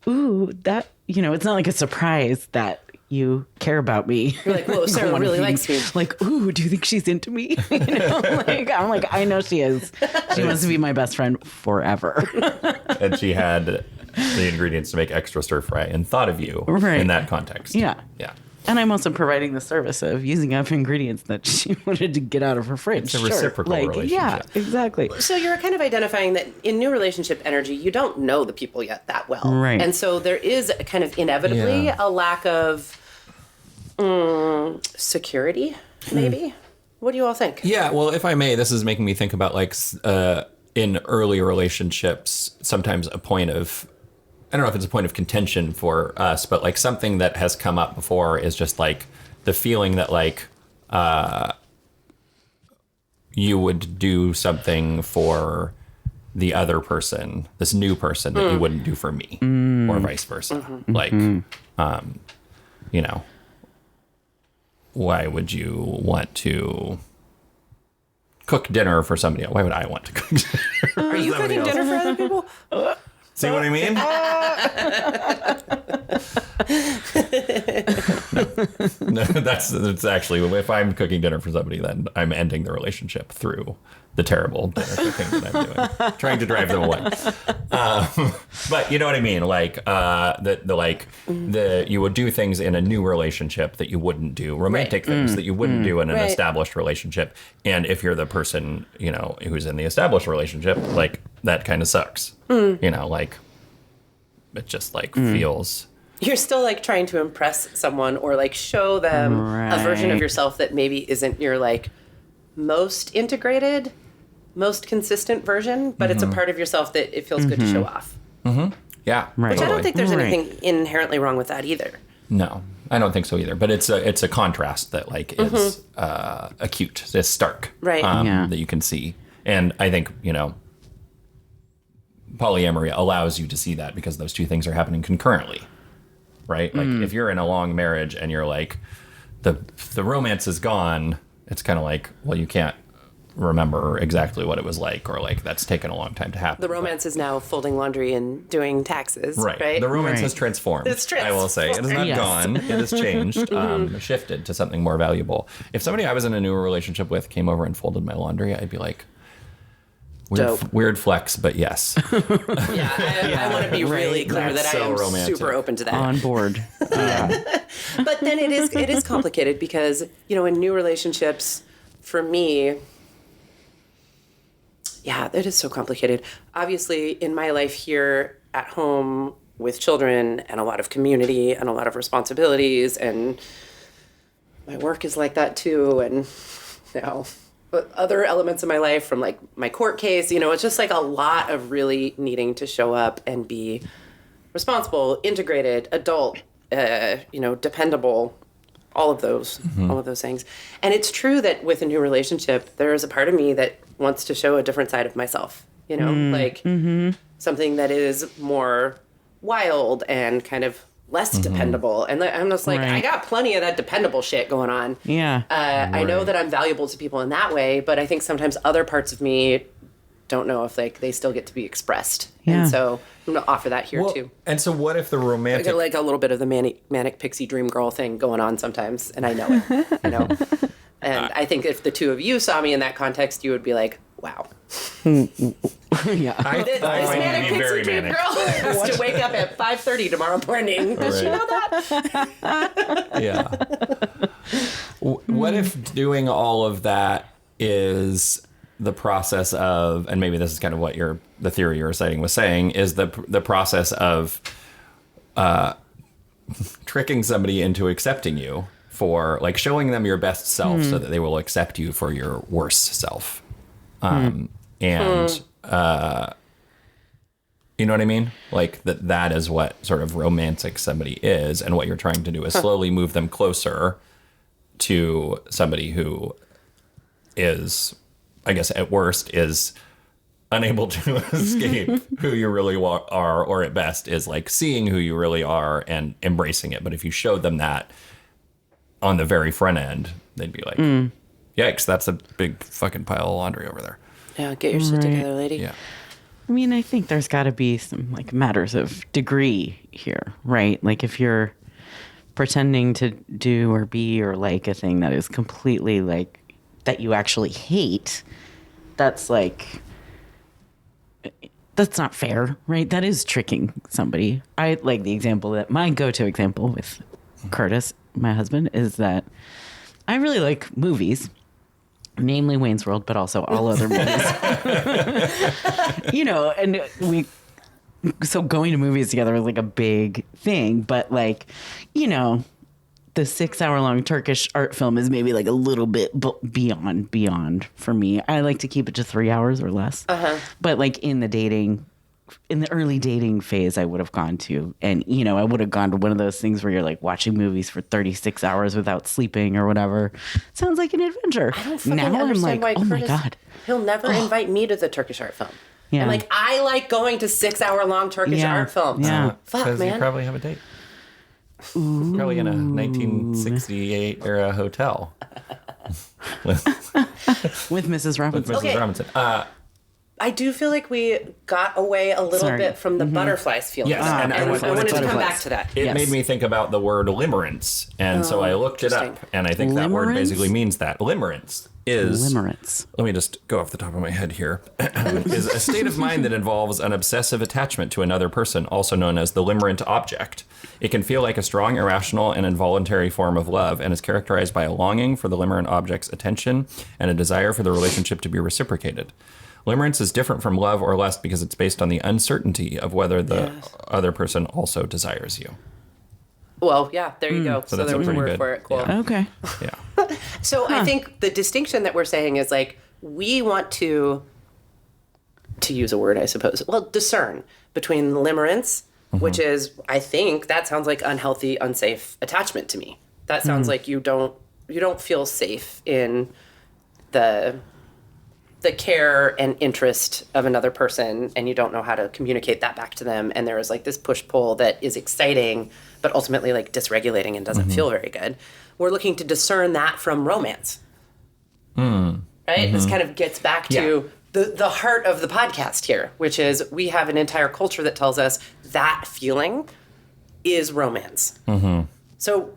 ooh, that, it's not like a surprise that you care about me. You're like, whoa, Sarah really likes me. Like, ooh, do you think she's into me? Like, I'm like, I know she is. She wants to be my best friend forever. And she had the ingredients to make extra stir fry and thought of you in that context. Yeah. Yeah. And I'm also providing the service of using up ingredients that she wanted to get out of her fridge. It's a reciprocal relationship. Yeah, exactly. So you're kind of identifying that in new relationship energy, you don't know the people yet that well. Right. And so there is kind of inevitably a lack of security, maybe. What do you all think? Yeah, well, if I may, this is making me think about like in early relationships, sometimes a point of, I don't know if it's a point of contention for us, but like something that has come up before is just like the feeling that like you would do something for the other person, this new person, that you wouldn't do for me, or vice versa. Like, why would you want to cook dinner for somebody else? Why would I want to cook dinner? Are you cooking dinner for other people? See what I mean? No, that's actually, if I'm cooking dinner for somebody, then I'm ending the relationship through the terrible dinner cooking that I'm doing, trying to drive them away. But you know what I mean? Like you would do things in a new relationship that you wouldn't do, romantic things that you wouldn't do in an established relationship. And if you're the person, who's in the established relationship, like that kind of sucks. Like it just like feels. You're still like trying to impress someone or like show them a version of yourself that maybe isn't your like most integrated, most consistent version, but it's a part of yourself that it feels good to show off. Yeah. Right. Which I don't think there's anything inherently wrong with that either. No, I don't think so either. But it's a contrast that like is acute, it's stark, that you can see. And I think, polyamory allows you to see that because those two things are happening concurrently, right? Like if you're in a long marriage and you're like, the romance is gone, it's kind of like, well, you can't remember exactly what it was like, or like that's taken a long time to happen. The romance is now folding laundry and doing taxes, right? The romance has transformed. It's transformed. I will say. It is not gone. It has changed, shifted to something more valuable. If somebody I was in a new relationship with came over and folded my laundry, I'd be like, weird flex, but yes. I want to be really clear that so I am romantic. super open to that. On board. But then it is complicated because, in new relationships, for me, Yeah, it is so complicated. Obviously, in my life here at home with children and a lot of community and a lot of responsibilities, and my work is like that too. And, but other elements of my life, from like my court case, it's just like a lot of really needing to show up and be responsible, integrated, adult, dependable, all of those things. And it's true that with a new relationship, there is a part of me that wants to show a different side of myself, something that is more wild and kind of less dependable. And I'm just like, Right. I got plenty of that dependable shit going on. Yeah. I know that I'm valuable to people in that way, but I think sometimes other parts of me don't know if they still get to be expressed. Yeah. And so I'm going to offer that here too. And so what if the I romantic... got like a little bit of the manic pixie dream girl thing going on sometimes, and I know it. And I think if the two of you saw me in that context, you would be like, wow. Yeah. This manic be very pixie dream manic. girl has to wake up at 5:30 tomorrow morning. Does she know that? Yeah. What if doing all of that is the process of, and maybe this is kind of what the theory you're citing was saying, is the process of tricking somebody into accepting you for, like, showing them your best self so that they will accept you for your worst self. And you know what I mean? Like that is what sort of romancing somebody is, and what you're trying to do is slowly move them closer to somebody who is, I guess at worst, is unable to escape who you really are, or at best is like seeing who you really are and embracing it. But if you showed them that on the very front end, they'd be like, yikes, that's a big fucking pile of laundry over there. Yeah, get your shit together, lady. Yeah. I mean, I think there's got to be some like matters of degree here, right? Like if you're pretending to do or be or like a thing that is completely like that you actually hate, that's like, that's not fair, right? That is tricking somebody. I like the example that my go-to example with Curtis, my husband, is that I really like movies, namely Wayne's World, but also all other movies. And so going to movies together was like a big thing, but like, the 6-hour-long Turkish art film is maybe like a little bit beyond for me. I like to keep it to 3 hours or less. But like in the early dating phase, I would have gone to, and I would have gone to one of those things where you're like watching movies for 36 hours without sleeping or whatever. Sounds like an adventure. I don't fucking now I'm understand like, why oh my Curtis, God. he'll never invite me to the Turkish art film. Yeah. I'm like, I like going to 6-hour-long Turkish art films. Yeah. Fuck, Because you man. probably have a date. Probably in a 1968 era hotel. with With Mrs. Robinson. Mrs. Okay. Robinson. I do feel like we got away a little Sorry. bit from the butterflies feeling. Yes, and I wanted to come butterflies. back to that. It Yes. made me think about the word limerence, and so I looked it up, interesting. and I think that word Limerence? basically means that. Limerence is... Limerence. Let me just go off the top of my head here. Is a state of mind that involves an obsessive attachment to another person, also known as the limerent object. It can feel like a strong, irrational, and involuntary form of love, and is characterized by a longing for the limerent object's attention and a desire for the relationship to be reciprocated. Limerence is different from love or lust because it's based on the uncertainty of whether the other person also desires you. Well, yeah, there you go. So So that's there a was a pretty word good- for it. Cool. yeah. Okay. Yeah. So I think the distinction that we're saying is like, we want to use a word, I suppose, discern between limerence, which is, I think that sounds like unhealthy, unsafe attachment to me. That sounds like you don't feel safe in the care and interest of another person, and you don't know how to communicate that back to them. And there is like this push-pull that is exciting, but ultimately like dysregulating and doesn't feel very good. We're looking to discern that from romance. Right? This kind of gets back to the heart of the podcast here, which is we have an entire culture that tells us that feeling is romance. So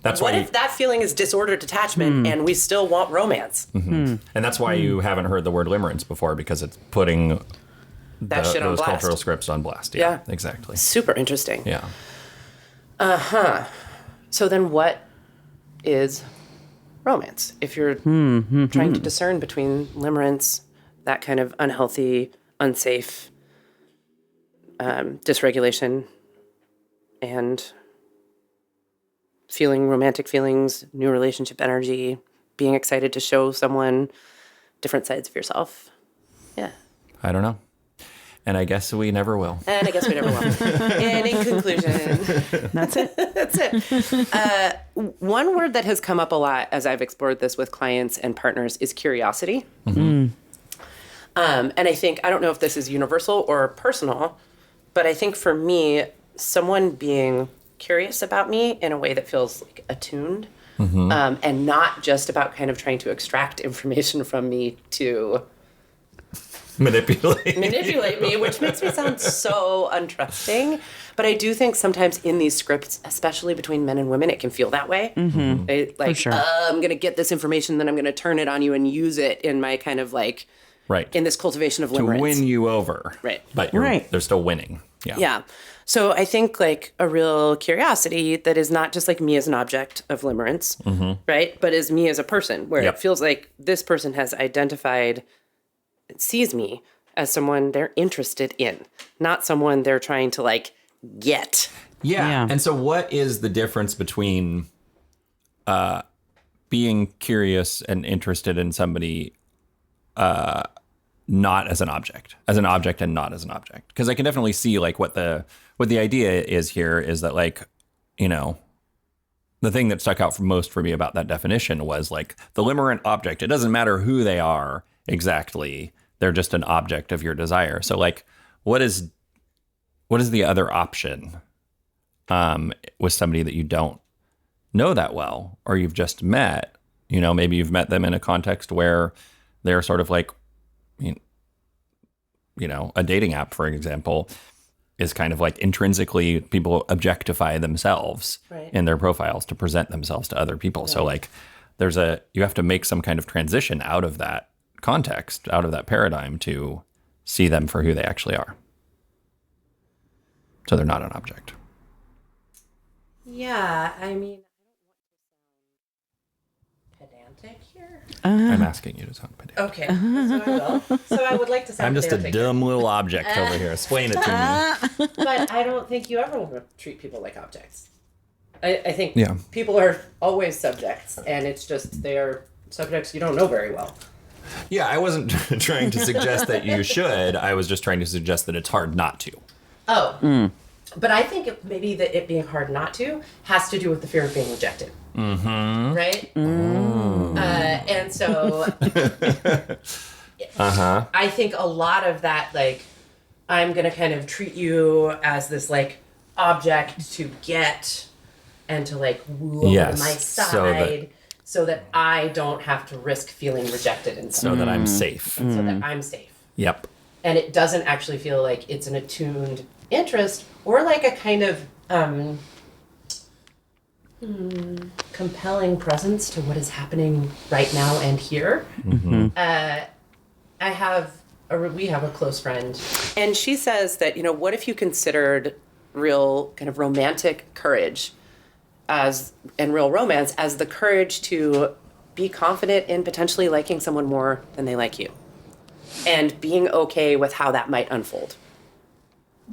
That's what why if that feeling is disordered attachment and we still want romance? and that's why you haven't heard the word limerence before, because it's putting That shit on those blast. cultural scripts on blast. Yeah. Exactly. Super interesting. Yeah. So then what is romance? If you're trying to discern between limerence, that kind of unhealthy, unsafe dysregulation and feeling romantic feelings, new relationship energy, being excited to show someone different sides of yourself. Yeah. I don't know. And I guess we never will. And I guess we never will. And in conclusion, That's it. that's it. One word that has come up a lot as I've explored this with clients and partners is curiosity. And I think, I don't know if this is universal or personal, but I think for me, someone being curious about me in a way that feels like attuned and not just about kind of trying to extract information from me to manipulate me, which makes me sound so untrusting. But I do think sometimes in these scripts, especially between men and women, it can feel that way. Like, sure. I'm going to get this information, then I'm going to turn it on you and use it in my kind of like, Right. in this cultivation of To limerence. win you over. Right. But Right. they're still winning. Yeah. Yeah. So I think like a real curiosity that is not just like me as an object of limerence, right? But is me as a person, where Yep. it feels like this person has identified, sees me as someone they're interested in, not someone they're trying to like get. Yeah. Yeah. And so what is the difference between being curious and interested in somebody not as an object and not as an object? Because I can definitely see like what the idea is here is that like, you know, the thing that stuck out most for me about that definition was like the limerent object. It doesn't matter who they are exactly. They're just an object of your desire. So like, what is the other option with somebody that you don't know that well, or you've just met? You know, maybe you've met them in a context where they're sort of like, you know, a dating app, for example, is kind of like intrinsically people objectify themselves in their profiles to present themselves to other people. So like you have to make some kind of transition out of that context, out of that paradigm to see them for who they actually are. So they're not an object. Yeah, I mean, I don't want to sound pedantic here. I'm asking you to sound pedantic. Okay, so I will. So I would like to sound I'm just a pedantic, dumb little object over here. Explain it to me. but I don't think you ever want to treat people like objects. I think Yeah. people are always subjects, and it's just they're subjects you don't know very well. Yeah, I wasn't trying to suggest that you should. I was just trying to suggest that it's hard not to. Oh. But I think maybe that it being hard not to has to do with the fear of being rejected. Mm-hmm. Right? And so I think a lot of that, like, I'm going to kind of treat you as this, like, object to get and to, like, woo over Yes, my side so that I don't have to risk feeling rejected in some So that I'm safe. so that I'm safe. Yep. And it doesn't actually feel like it's an attuned interest or like a kind of compelling presence to what is happening right now and here. We have a close friend, and she says that, you know, what if you considered real kind of romantic courage and real romance as the courage to be confident in potentially liking someone more than they like you, and being okay with how that might unfold.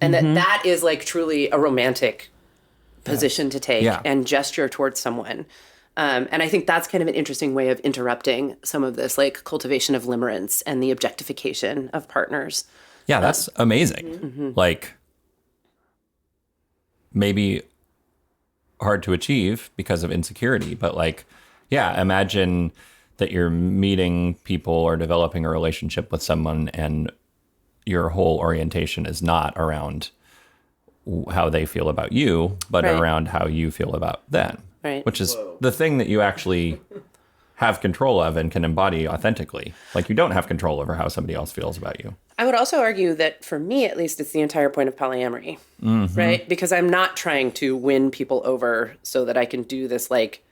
And that is like truly a romantic position to take and gesture towards someone. And I think that's kind of an interesting way of interrupting some of this like cultivation of limerence and the objectification of partners. Yeah, that's amazing. Like, maybe hard to achieve because of insecurity, but like, yeah, imagine that you're meeting people or developing a relationship with someone and your whole orientation is not around how they feel about you, but around how you feel about them. Right. Which is the thing that you actually have control of and can embody authentically. Like, you don't have control over how somebody else feels about you. I would also argue that for me, at least, it's the entire point of polyamory, right? Because I'm not trying to win people over so that I can do this like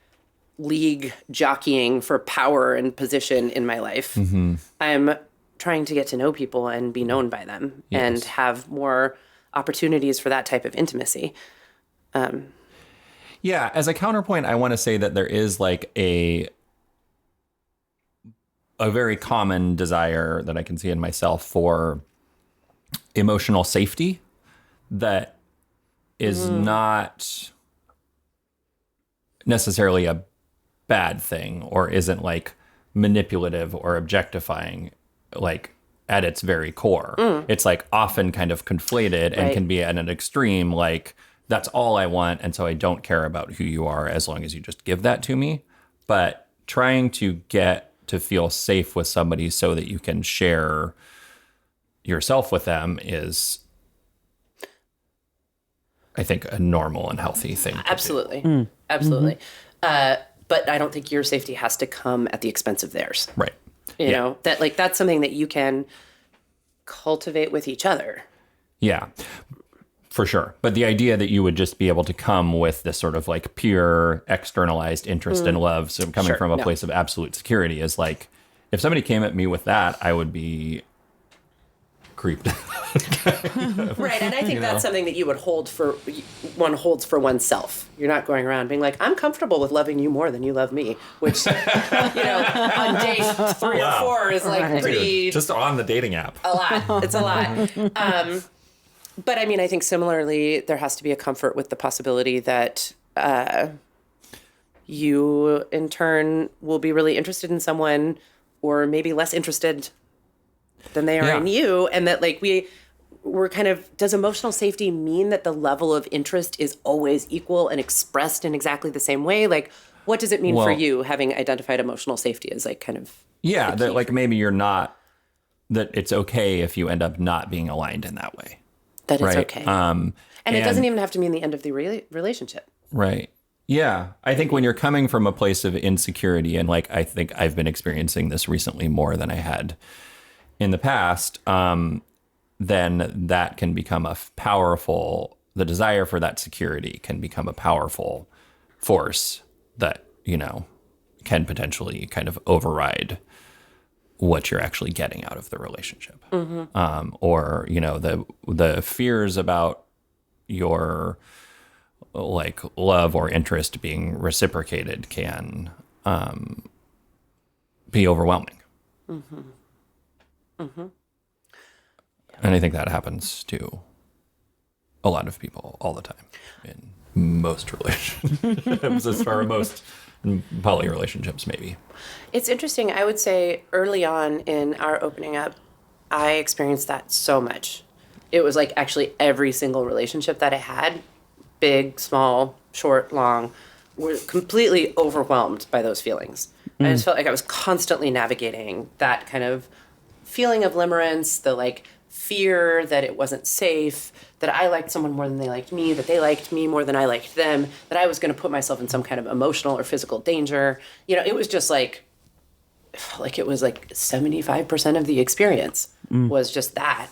league jockeying for power and position in my life. I'm trying to get to know people and be known by them and have more opportunities for that type of intimacy. Yeah, as a counterpoint, I want to say that there is like a very common desire that I can see in myself for emotional safety that is not necessarily a bad thing or isn't like manipulative or objectifying, like at its very core. It's like often kind of conflated and Right. can be at an extreme, like that's all I want. And so I don't care about who you are as long as you just give that to me. But trying to get to feel safe with somebody so that you can share yourself with them is, I think, a normal and healthy thing to do. Absolutely. Absolutely. But I don't think your safety has to come at the expense of theirs. Right. You know, that like that's something that you can cultivate with each other. Yeah, for sure. But the idea that you would just be able to come with this sort of like pure externalized interest and love, so coming Sure, from a no. place of absolute security, is like, if somebody came at me with that, I would be creeped. Right. And I think that's something that you would one holds for oneself. You're not going around being like, I'm comfortable with loving you more than you love me, which, on day 3 or 4 is like pretty Just on the dating app. a lot. It's a lot. But I mean, I think similarly, there has to be a comfort with the possibility that you, in turn, will be really interested in someone or maybe less interested than they are Yeah. in you. And that, like, we're kind of, does emotional safety mean that the level of interest is always equal and expressed in exactly the same way? Like, what does it mean for Well- you, having identified emotional safety as, like, kind of. Yeah, that like maybe you're not, that it's okay if you end up not being aligned in that way. That it's Right. okay. And it doesn't even have to mean the end of the relationship. Right. Yeah. I think when you're coming from a place of insecurity, and like I think I've been experiencing this recently more than I had in the past, then that can become the desire for that security can become a powerful force that, can potentially kind of override what you're actually getting out of the relationship. Or, the fears about your like love or interest being reciprocated can be overwhelming. And I think that happens to a lot of people all the time in most relationships, as far as most poly relationships, maybe. It's interesting. I would say early on in our opening up, I experienced that so much. It was like actually every single relationship that I had, big, small, short, long, were completely overwhelmed by those feelings. I just felt like I was constantly navigating that kind of feeling of limerence, the like fear that it wasn't safe, that I liked someone more than they liked me, that they liked me more than I liked them, that I was going to put myself in some kind of emotional or physical danger. It was just like it was like 75% of the experience was just that.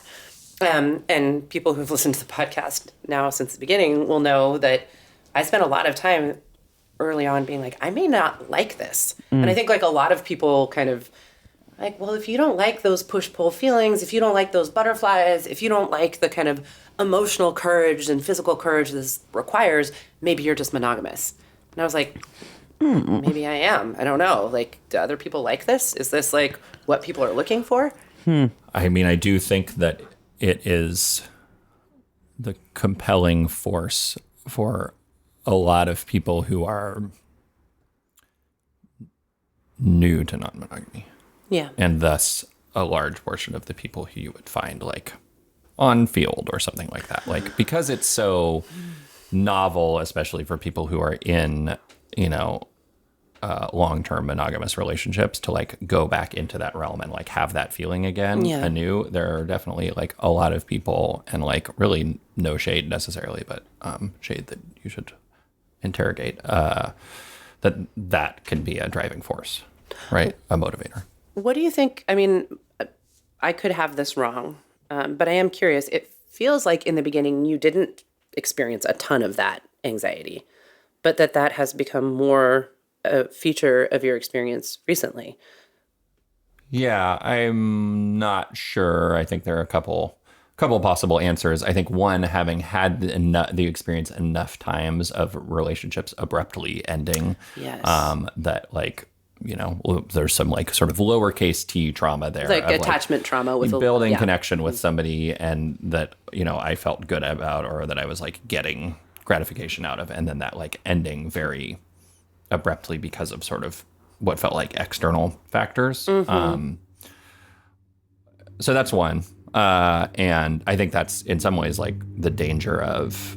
And people who've listened to the podcast now since the beginning will know that I spent a lot of time early on being like, I may not like this. And I think like a lot of people kind of like, well, if you don't like those push-pull feelings, if you don't like those butterflies, if you don't like the kind of emotional courage and physical courage this requires, maybe you're just monogamous. And I was like, maybe I am. I don't know. Like, do other people like this? Is this like what people are looking for? I mean, I do think that it is the compelling force for a lot of people who are new to non-monogamy. Yeah. And thus a large portion of the people who you would find like on field or something like that. Like, because it's so novel, especially for people who are in, long-term monogamous relationships, to like go back into that realm and like have that feeling again anew. There are definitely like a lot of people, and like really no shade necessarily, but shade that you should interrogate, that can be a driving force, right? A motivator. What do you think? I mean, I could have this wrong, but I am curious. It feels like in the beginning you didn't experience a ton of that anxiety, but that has become more a feature of your experience recently. Yeah, I'm not sure. I think there are a couple possible answers. I think one, having had the experience enough times of relationships abruptly ending, Yes. that like there's some like sort of lowercase t trauma there. Like of, attachment trauma with building yeah. connection with somebody and that, I felt good about, or that I was like getting gratification out of. And then that like ending very abruptly because of sort of what felt like external factors. So that's one. And I think that's in some ways like the danger of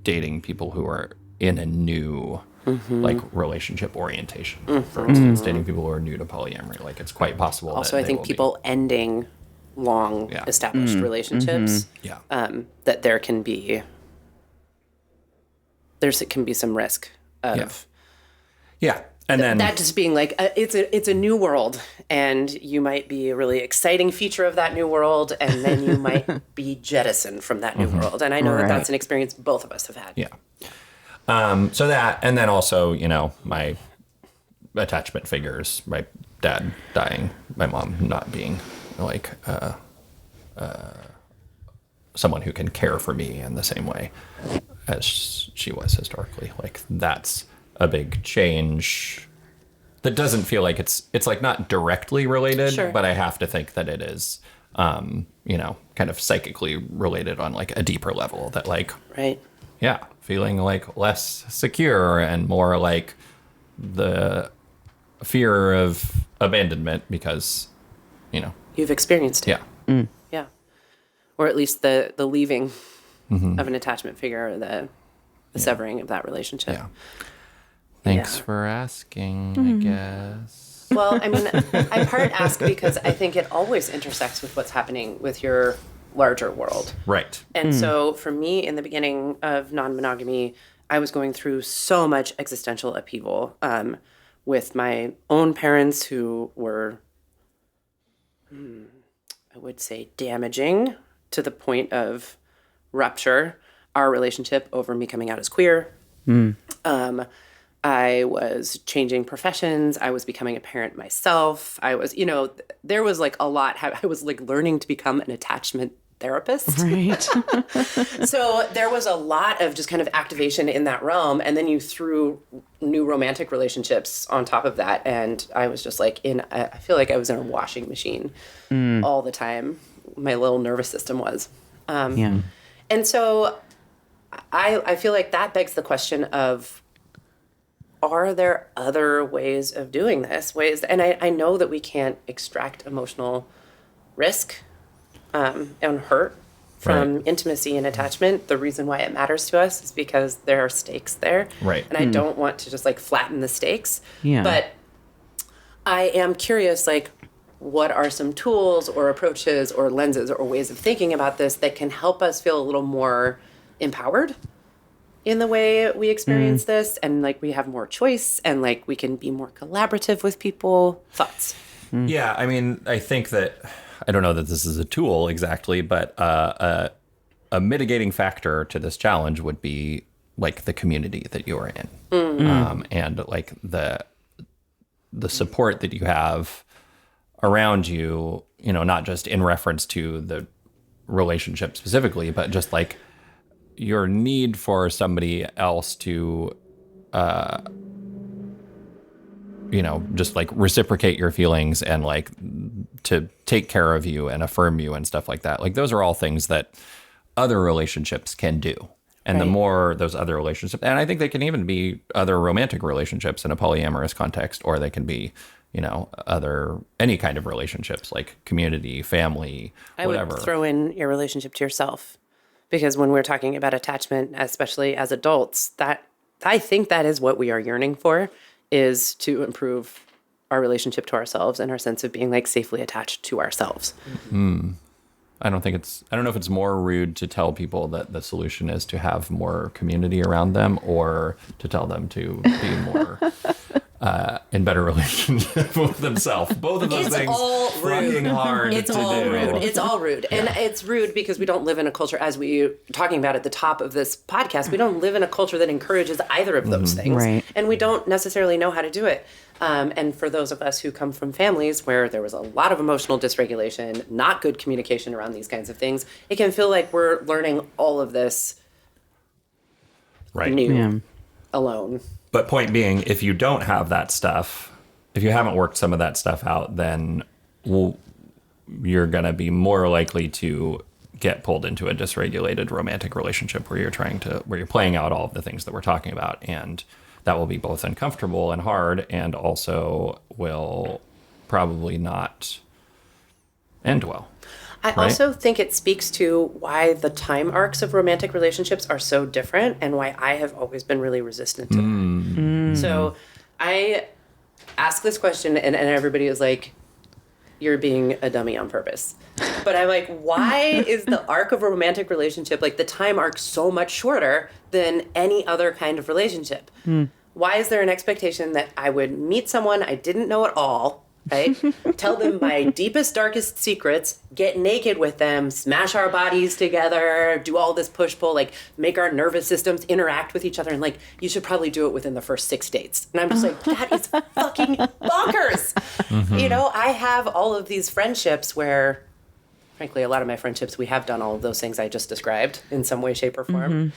dating people who are in a new like relationship orientation. For instance, dating people who are new to polyamory. Like it's quite possible. Also, that I think people ending long established relationships, that there can be some risk of and then that just being like it's a new world, and you might be a really exciting feature of that new world, and then you might be jettisoned from that new world. And I know that that's an experience both of us have had. So that, and then also, my attachment figures, my dad dying, my mom not being like someone who can care for me in the same way as she was historically. Like that's a big change that doesn't feel like it's like not directly related, but I have to think that it is, kind of psychically related on like a deeper level that like, feeling like less secure and more like the fear of abandonment because, You've experienced it. Yeah. Or at least the leaving of an attachment figure, or the severing of that relationship. Thanks for asking, I guess. Well, I mean, I part ask because I think it always intersects with what's happening with your larger world. Right. And so for me, in the beginning of non-monogamy, I was going through so much existential upheaval with my own parents who were, I would say, damaging to the point of rupture our relationship over me coming out as queer. I was changing professions. I was becoming a parent myself. I was, there was like a lot. I was like learning to become an attachment therapist. Right. So there was a lot of just kind of activation in that realm. And then you threw new romantic relationships on top of that. And I was just like I feel like I was in a washing machine all the time. My little nervous system was. And so I feel like that begs the question of, are there other ways of doing this? And I know that we can't extract emotional risk and hurt from intimacy and attachment. The reason why it matters to us is because there are stakes there. Right. And I don't want to just like flatten the stakes. Yeah. But I am curious, like, what are some tools or approaches or lenses or ways of thinking about this that can help us feel a little more empowered in the way we experience this, and like we have more choice, and like we can be more collaborative with people? Thoughts? Yeah, I mean, I think that, I don't know that this is a tool exactly, but a mitigating factor to this challenge would be like the community that you're in, and like the support that you have around you, not just in reference to the relationship specifically, but just like your need for somebody else to, just like reciprocate your feelings and like to take care of you and affirm you and stuff like that. Like those are all things that other relationships can do. And the more those other relationships, and I think they can even be other romantic relationships in a polyamorous context, or they can be, any kind of relationships like community, family, whatever. I would throw in your relationship to yourself. Because when we're talking about attachment, especially as adults, that I think that is what we are yearning for, is to improve our relationship to ourselves and our sense of being like safely attached to ourselves. I don't know if it's more rude to tell people that the solution is to have more community around them, or to tell them to be more in better relationship with themselves. Both of those things all rude. fucking hard It's to all do. rude. It's all rude. And it's rude because we don't live in a culture, as we were talking about at the top of this podcast, we don't live in a culture that encourages either of those things. Right. And we don't necessarily know how to do it. And for those of us who come from families where there was a lot of emotional dysregulation, not good communication around these kinds of things, it can feel like we're learning all of this new alone. But point being, if you don't have that stuff, if you haven't worked some of that stuff out, then you're going to be more likely to get pulled into a dysregulated romantic relationship where you're playing out all of the things that we're talking about. And that will be both uncomfortable and hard, and also will probably not end well. I also think it speaks to why the time arcs of romantic relationships are so different, and why I have always been really resistant to them. So I ask this question, and everybody is like, you're being a dummy on purpose. But I'm like, why is the arc of a romantic relationship, like the time arc, so much shorter than any other kind of relationship? Why is there an expectation that I would meet someone I didn't know at all, right? Tell them my deepest, darkest secrets, get naked with them, smash our bodies together, do all this push-pull, like make our nervous systems interact with each other, and like, you should probably do it within the first 6 dates. And I'm just like, that is fucking bonkers. You know, I have all of these friendships where, frankly, a lot of my friendships, we have done all of those things I just described in some way, shape, or form,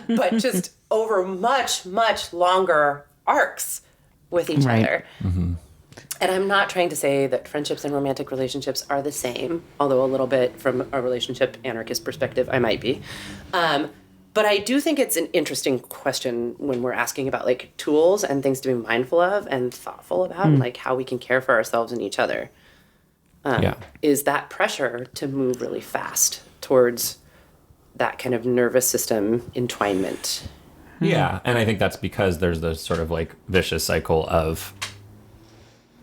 but just over much, much longer arcs with each other. And I'm not trying to say that friendships and romantic relationships are the same, although a little bit from a relationship anarchist perspective, I might be. But I do think it's an interesting question when we're asking about like tools and things to be mindful of and thoughtful about, and like how we can care for ourselves and each other. Is that pressure to move really fast towards that kind of nervous system entwinement. Yeah, and I think that's because there's this sort of like vicious cycle of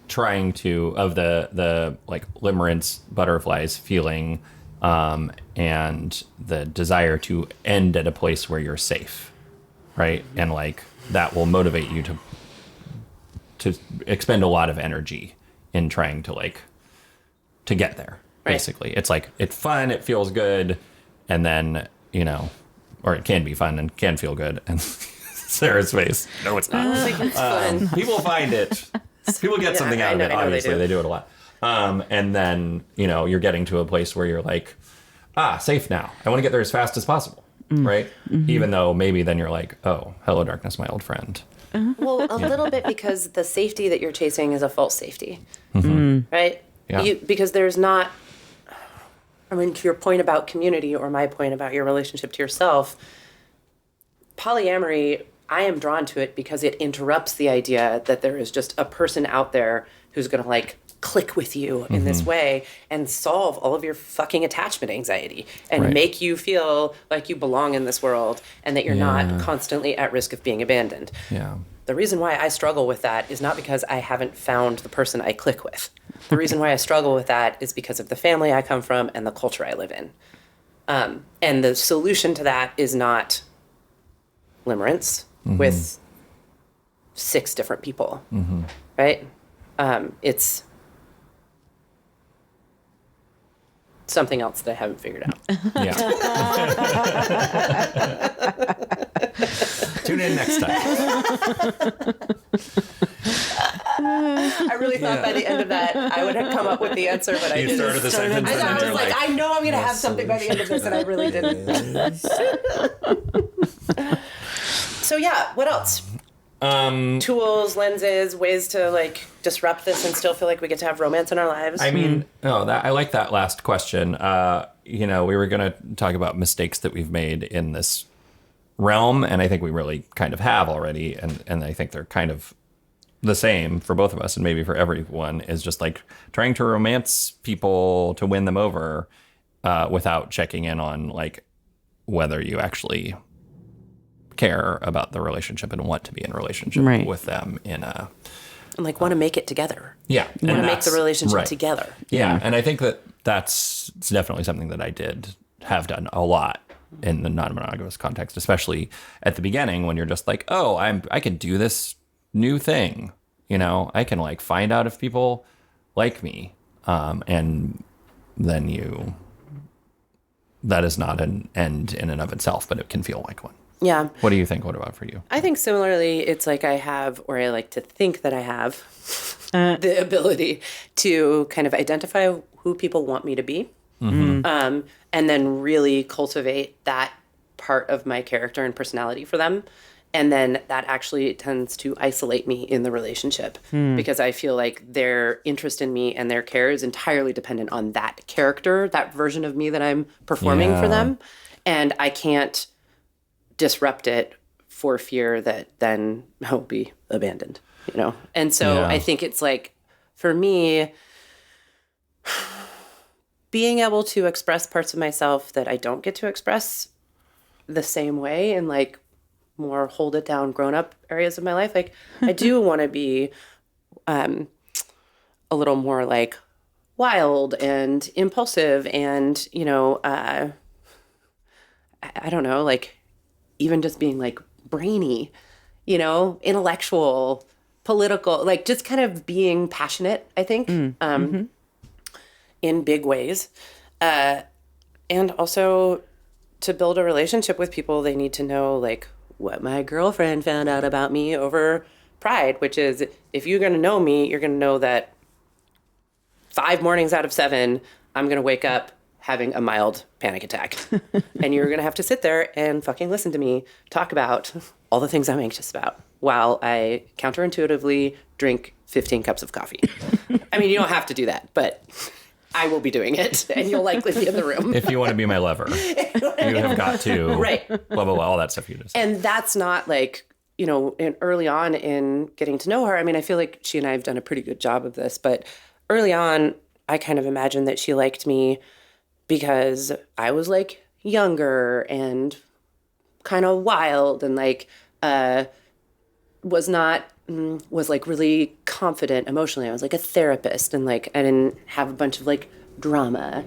trying to, of the like limerence butterflies feeling and the desire to end at a place where you're safe, right? And like that will motivate you to expend a lot of energy in trying to like to get there. Basically, it's like it's fun, it feels good, and then or it can be fun and can feel good. And Sarah's face, no, it's not. I don't think it's fun. People find it. People get something out of it. Obviously, they do it a lot. And then you're getting to a place where you're like, safe now. I want to get there as fast as possible, right? Even though maybe then you're like, oh, hello, darkness, my old friend. Well, a little bit because the safety that you're chasing is a false safety, right? Yeah. Because there's not. I mean, to your point about community, or my point about your relationship to yourself, polyamory, I am drawn to it because it interrupts the idea that there is just a person out there who's going to like click with you in this way and solve all of your fucking attachment anxiety and make you feel like you belong in this world and that you're not constantly at risk of being abandoned. Yeah. The reason why I struggle with that is not because I haven't found the person I click with. The reason why I struggle with that is because of the family I come from and the culture I live in. And the solution to that is not limerence with 6 different people, right? It's something else that I haven't figured out. Yeah. Tune in next time. I really thought by the end of that I would have come up with the answer, but I didn't. You started the sentence and I then was you're like, I know I'm going to have something by the end of this, and I really didn't. So yeah, what else? Tools, lenses, ways to like disrupt this and still feel like we get to have romance in our lives. I mean, I like that last question. We were going to talk about mistakes that we've made in this realm, and I think we really kind of have already, and I think they're kind of the same for both of us and maybe for everyone, is just like trying to romance people to win them over without checking in on like whether you actually care about the relationship and want to be in a relationship with them in a and like want to make it together. Yeah. Want to make the relationship together. Yeah. And I think that's definitely something that I have done a lot in the non-monogamous context, especially at the beginning when you're just like, oh, I can do this new thing. I can like find out if people like me. And then that is not an end in and of itself, but it can feel like one. Yeah. What do you think? What about for you? I think similarly, it's like I like to think that I have the ability to kind of identify who people want me to be. And then really cultivate that part of my character and personality for them And then that actually tends to isolate me in the relationship because I feel like their interest in me and their care is entirely dependent on that character, that version of me that I'm performing for them. And I can't disrupt it for fear that then I'll be abandoned, you know? And so I think it's like, for me, being able to express parts of myself that I don't get to express the same way in like more hold it down grown up areas of my life. Like I do want to be a little more like wild and impulsive and, you know, I don't know, like even just being like brainy, you know, intellectual, political, like just kind of being passionate, I think, in big ways. And also to build a relationship with people, they need to know like what my girlfriend found out about me over Pride, which is if you're going to know me, you're going to know that 5 mornings out of 7, I'm going to wake up having a mild panic attack. And you're going to have to sit there and fucking listen to me talk about all the things I'm anxious about while I counterintuitively drink 15 cups of coffee. I mean, you don't have to do that, but I will be doing it, and you'll likely be in the room. If you want to be my lover, you have got to. Right. Blah, blah, blah, all that stuff you just. And that's not like, you know, early on in getting to know her. I mean, I feel like she and I have done a pretty good job of this, but early on, I kind of imagined that she liked me because I was like younger and kind of wild and like was like really confident emotionally. I was like a therapist and like I didn't have a bunch of like drama,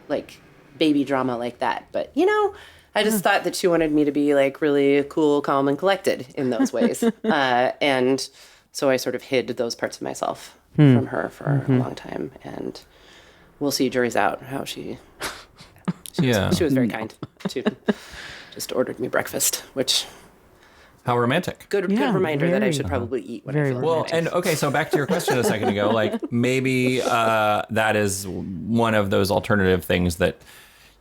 like baby drama like that. But you know, I just thought that she wanted me to be like really cool, calm, and collected in those ways. And so I sort of hid those parts of myself from her for a long time. And we'll see, jury's out, how she was very kind. She just ordered me breakfast, which... How romantic. Good reminder that I should probably eat when I feel well, and okay, so back to your question a second ago, like maybe that is one of those alternative things that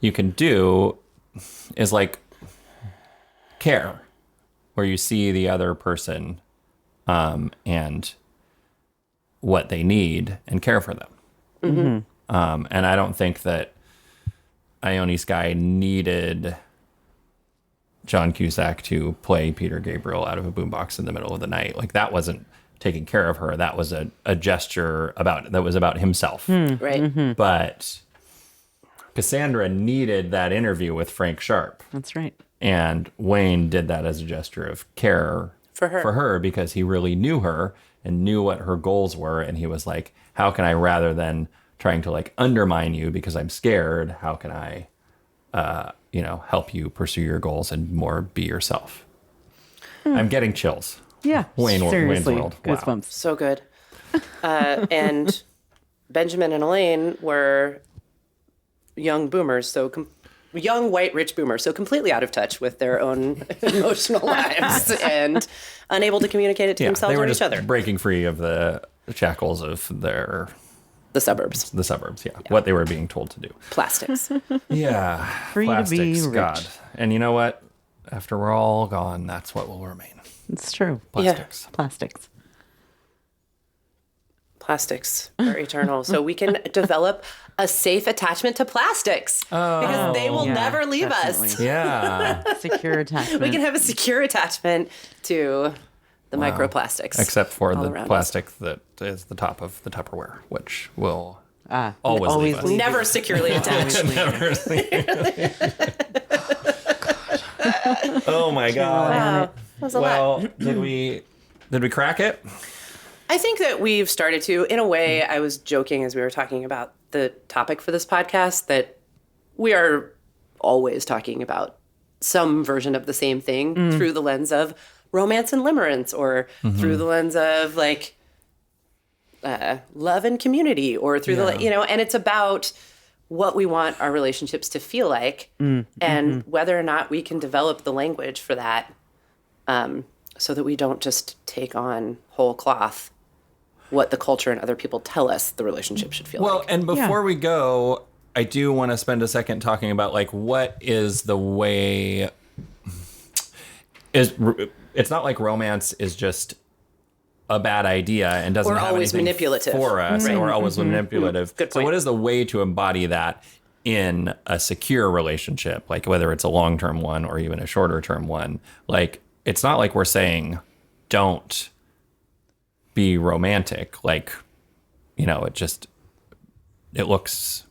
you can do is like care, where you see the other person and what they need and care for them. And I don't think that Ione Skye needed John Cusack to play Peter Gabriel out of a boombox in the middle of the night. Like that wasn't taking care of her. That was a gesture that was about himself. Right. But Cassandra needed that interview with Frank Sharp. That's right. And Wayne did that as a gesture of care for her because he really knew her and knew what her goals were. And he was like, how can I, rather than trying to like undermine you because I'm scared, how can I, help you pursue your goals and more be yourself? I'm getting chills. Yeah. Wayne's World. Wow. Goosebumps. So good. And Benjamin and Elaine were young boomers, young white rich boomers, so completely out of touch with their own emotional lives and unable to communicate it to themselves they were or just each other. breaking free of the shackles of The suburbs. What they were being told to do. Plastics. Yeah. Free plastics, to be rich. God. And you know what? After we're all gone, that's what will remain. It's true. Plastics. Plastics. Plastics are eternal. So we can develop a safe attachment to plastics because they will never leave us. Yeah. Secure attachment. We can have a secure attachment to the microplastics. Except for all the around plastic that is the top of the Tupperware, which will always leave us. Never securely attached. Oh my God. Wow. That was a lot. Did we crack it? I think that we've started to. In a way, I was joking as we were talking about the topic for this podcast that we are always talking about some version of the same thing through the lens of romance and limerence, or through the lens of like love and community, or through the, and it's about what we want our relationships to feel like and whether or not we can develop the language for that so that we don't just take on whole cloth what the culture and other people tell us the relationship should feel like. Well, and before we go, I do want to spend a second talking about like what is the way. it's not like romance is just a bad idea and doesn't Or have always anything manipulative. for us, Right. or always manipulative. Good So point. what is the way to embody that in a secure relationship, like whether it's a long-term one or even a shorter-term one? Like, it's not like we're saying don't be romantic. Like, it looks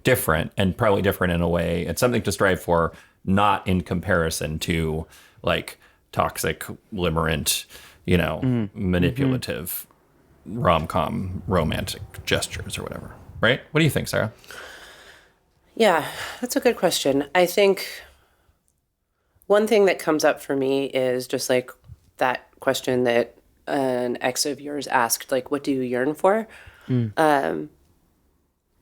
different, and probably different in a way. It's something to strive for, not in comparison to like toxic, limerent, manipulative rom-com romantic gestures or whatever. Right? What do you think, Sarah? Yeah, that's a good question. I think one thing that comes up for me is just like that question that an ex of yours asked, like, what do you yearn for?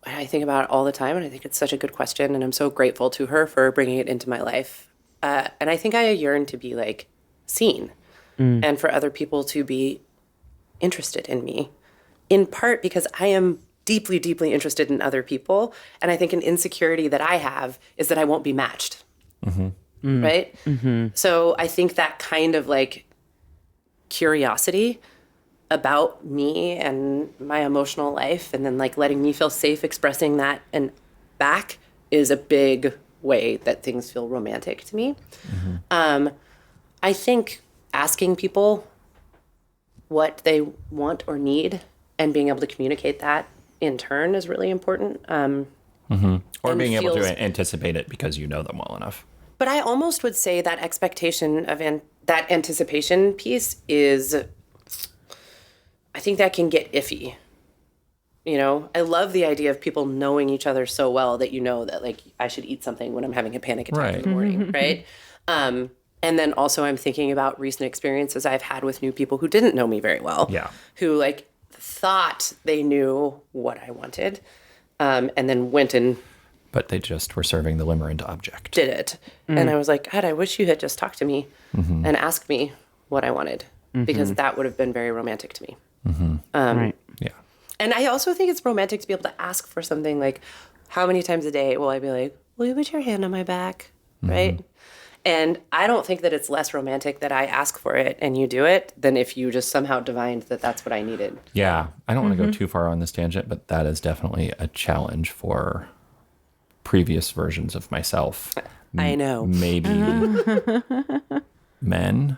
I think about it all the time, and I think it's such a good question, and I'm so grateful to her for bringing it into my life. And I think I yearn to be like seen, and for other people to be interested in me, in part because I am deeply, deeply interested in other people. And I think an insecurity that I have is that I won't be matched. Right? So I think that kind of like curiosity about me and my emotional life, and then like letting me feel safe expressing that and back, is a big way that things feel romantic to me. I think asking people what they want or need and being able to communicate that in turn is really important. Or And being able feels- to anticipate it because you know them well enough. But I almost would say that expectation of that anticipation piece is, I think that can get iffy. I love the idea of people knowing each other so well that that like I should eat something when I'm having a panic attack in the morning, right? And then also I'm thinking about recent experiences I've had with new people who didn't know me very well. Yeah. Who like thought they knew what I wanted, and then went and But they just were serving the limerent object. did it. And I was like, God, I wish you had just talked to me and asked me what I wanted, because that would have been very romantic to me. Right. Yeah. And I also think it's romantic to be able to ask for something like, how many times a day will I be like, will you put your hand on my back? Right? And I don't think that it's less romantic that I ask for it and you do it than if you just somehow divined that that's what I needed. Yeah. I don't want to go too far on this tangent, but that is definitely a challenge for previous versions of myself. I know. Maybe men.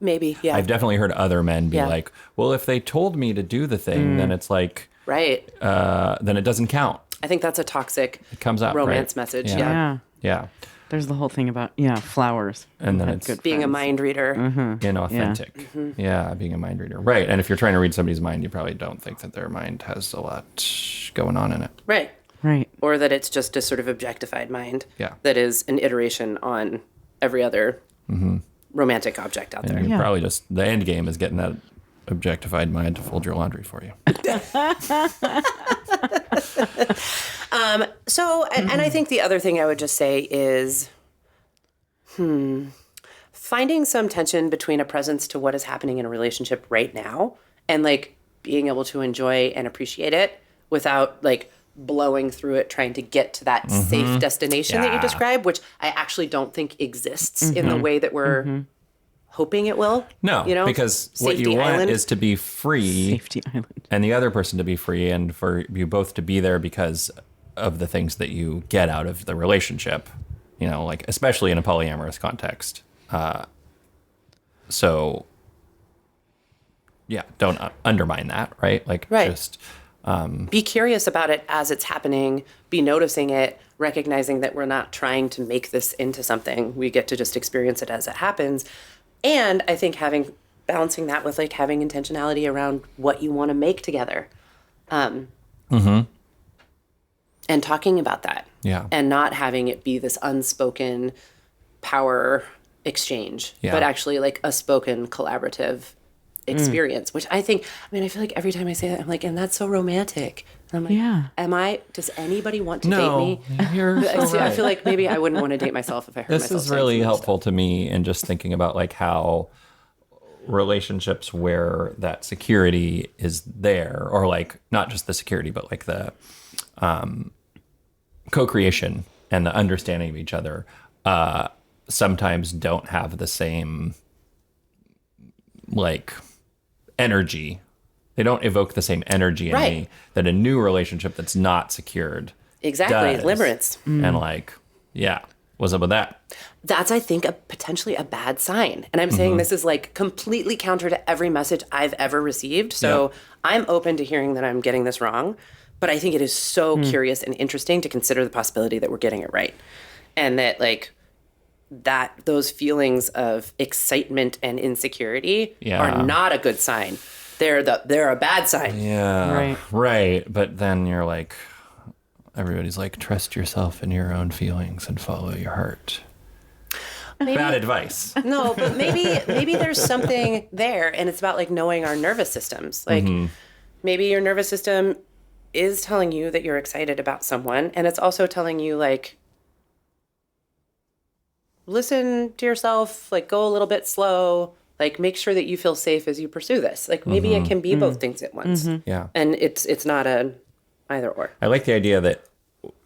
Maybe, yeah. I've definitely heard other men be Yeah. like, well, if they told me to do the thing, then it's like, Right. then it doesn't count. I think that's a toxic It comes up, romance right? message. Yeah. Yeah. Yeah. Yeah. There's the whole thing about flowers. And then Had it's good Being a friends. mind reader. inauthentic. Yeah, being a mind reader. Right. And if you're trying to read somebody's mind, you probably don't think that their mind has a lot going on in it. Right. Right. Or that it's just a sort of objectified mind Yeah. that is an iteration on every other romantic object out there. And you're Yeah. probably just, the end game is getting that objectified mind to fold your laundry for you. So, and I think the other thing I would just say is, finding some tension between a presence to what is happening in a relationship right now and like being able to enjoy and appreciate it without like blowing through it, trying to get to that safe destination that you Yeah. described, which I actually don't think exists in the way that we're hoping it will. No, because what Safety you want island. is to be free Safety island. and the other person to be free, and for you both to be there because of the things that you get out of the relationship, like especially in a polyamorous context. So yeah, don't undermine that, right? Like Right. just Be curious about it as it's happening, be noticing it, recognizing that we're not trying to make this into something. We get to just experience it as it happens. And I think balancing that with like having intentionality around what you want to make together. And talking about that. Yeah. And not having it be this unspoken power exchange, Yeah. but actually like a spoken collaborative experience, which I feel like every time I say that, I'm like, and that's so romantic. And I'm like, Yeah. does anybody want to no, date me? you're so See, I right. feel like maybe I wouldn't want to date myself if I heard This myself is saying really some of this helpful to me in just thinking about like how relationships where that security is there, or like not just the security, but like the co-creation and the understanding of each other sometimes don't have the same like energy. They don't evoke the same energy in me that a new relationship that's not secured Exactly. does. Limerence. And like, yeah, what's up with that? That's, I think, potentially a bad sign. And I'm saying this is like completely counter to every message I've ever received. So I'm open to hearing that I'm getting this wrong. But I think it is so curious and interesting to consider the possibility that we're getting it right. And that like that those feelings of excitement and insecurity are not a good sign. They're a bad sign. Yeah. Right. But then you're like, everybody's like, trust yourself and your own feelings and follow your heart. Bad advice. No, but maybe there's something there, and it's about like knowing our nervous systems. Like maybe your nervous system is telling you that you're excited about someone, and it's also telling you like listen to yourself, like go a little bit slow, like make sure that you feel safe as you pursue this. Like maybe it can be both things at once. Yeah. And it's not a either or. I like the idea that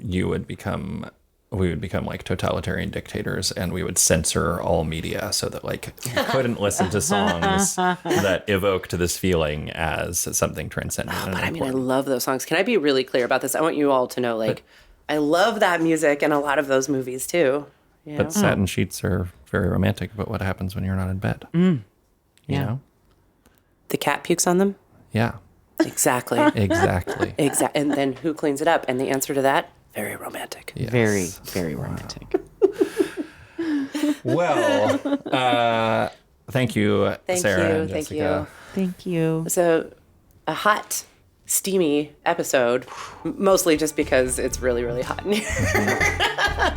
we would become like totalitarian dictators, and we would censor all media so that like you couldn't listen to songs that evoked this feeling as something transcendent. But I mean, I love those songs. Can I be really clear about this? I want you all to know, like, I love that music and a lot of those movies too. You know? But satin sheets are very romantic about what happens when you're not in bed. You know? The cat pukes on them? Yeah. Exactly. Exactly. And then who cleans it up? And the answer to that, very romantic. Yes. Very, very romantic. Well, thank you, Sarah and Thank Jessica. Thank you. So a hot, steamy episode, mostly just because it's really, really hot in here.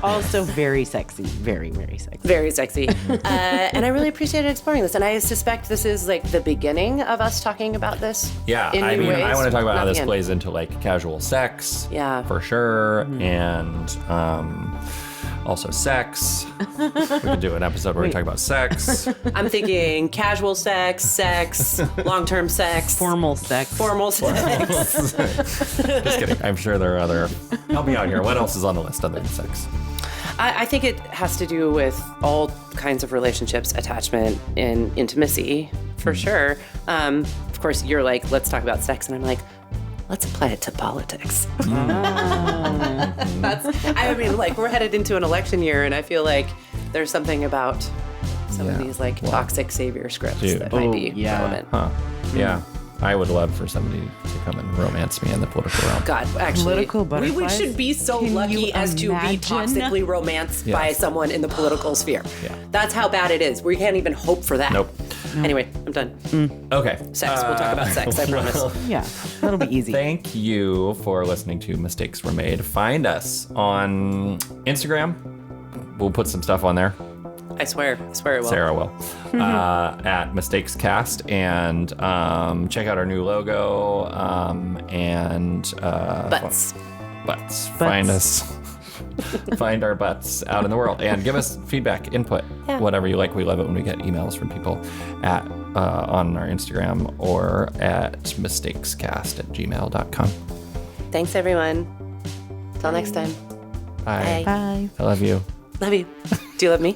Also very sexy. Very, very sexy. Very sexy. And I really appreciated exploring this. And I suspect this is like the beginning of us talking about this. Yeah, in I new mean, ways, I want to talk about how not this the end. plays into like casual sex. Yeah. For sure. And also sex. We could do an episode where we talk about sex. I'm thinking casual sex, long-term sex, Formal sex. formal sex. Just kidding. I'm sure there are other. Help me out here. What else is on the list other than sex? I think it has to do with all kinds of relationships, attachment, and intimacy, for sure. Of course, you're like, let's talk about sex. And I'm like, let's apply it to politics. I mean, like, we're headed into an election year, and I feel like there's something about some of these, like, toxic savior scripts Dude. that might be relevant. Huh. Yeah. I would love for somebody to come and romance me in the political realm. God, actually, Political we butterflies? should be so Can lucky you as to be imagine? toxically romanced by someone in the political sphere. Yeah. That's how bad it is. We can't even hope for that. Nope. Anyway, I'm done. Okay. Sex. We'll talk about sex, I promise. Yeah, that'll be easy. Thank you for listening to Mistakes Were Made. Find us on Instagram. We'll put some stuff on there. I swear it will. Sarah will. At Mistakes Cast. And check out our new logo. And Butts. butts. Find us. Find our butts out in the world. And give us feedback, input, whatever you like. We love it when we get emails from people at on our Instagram or at mistakescast@gmail.com. Thanks, everyone. Till next time. Bye. Bye. I love you. Love you. Do you love me?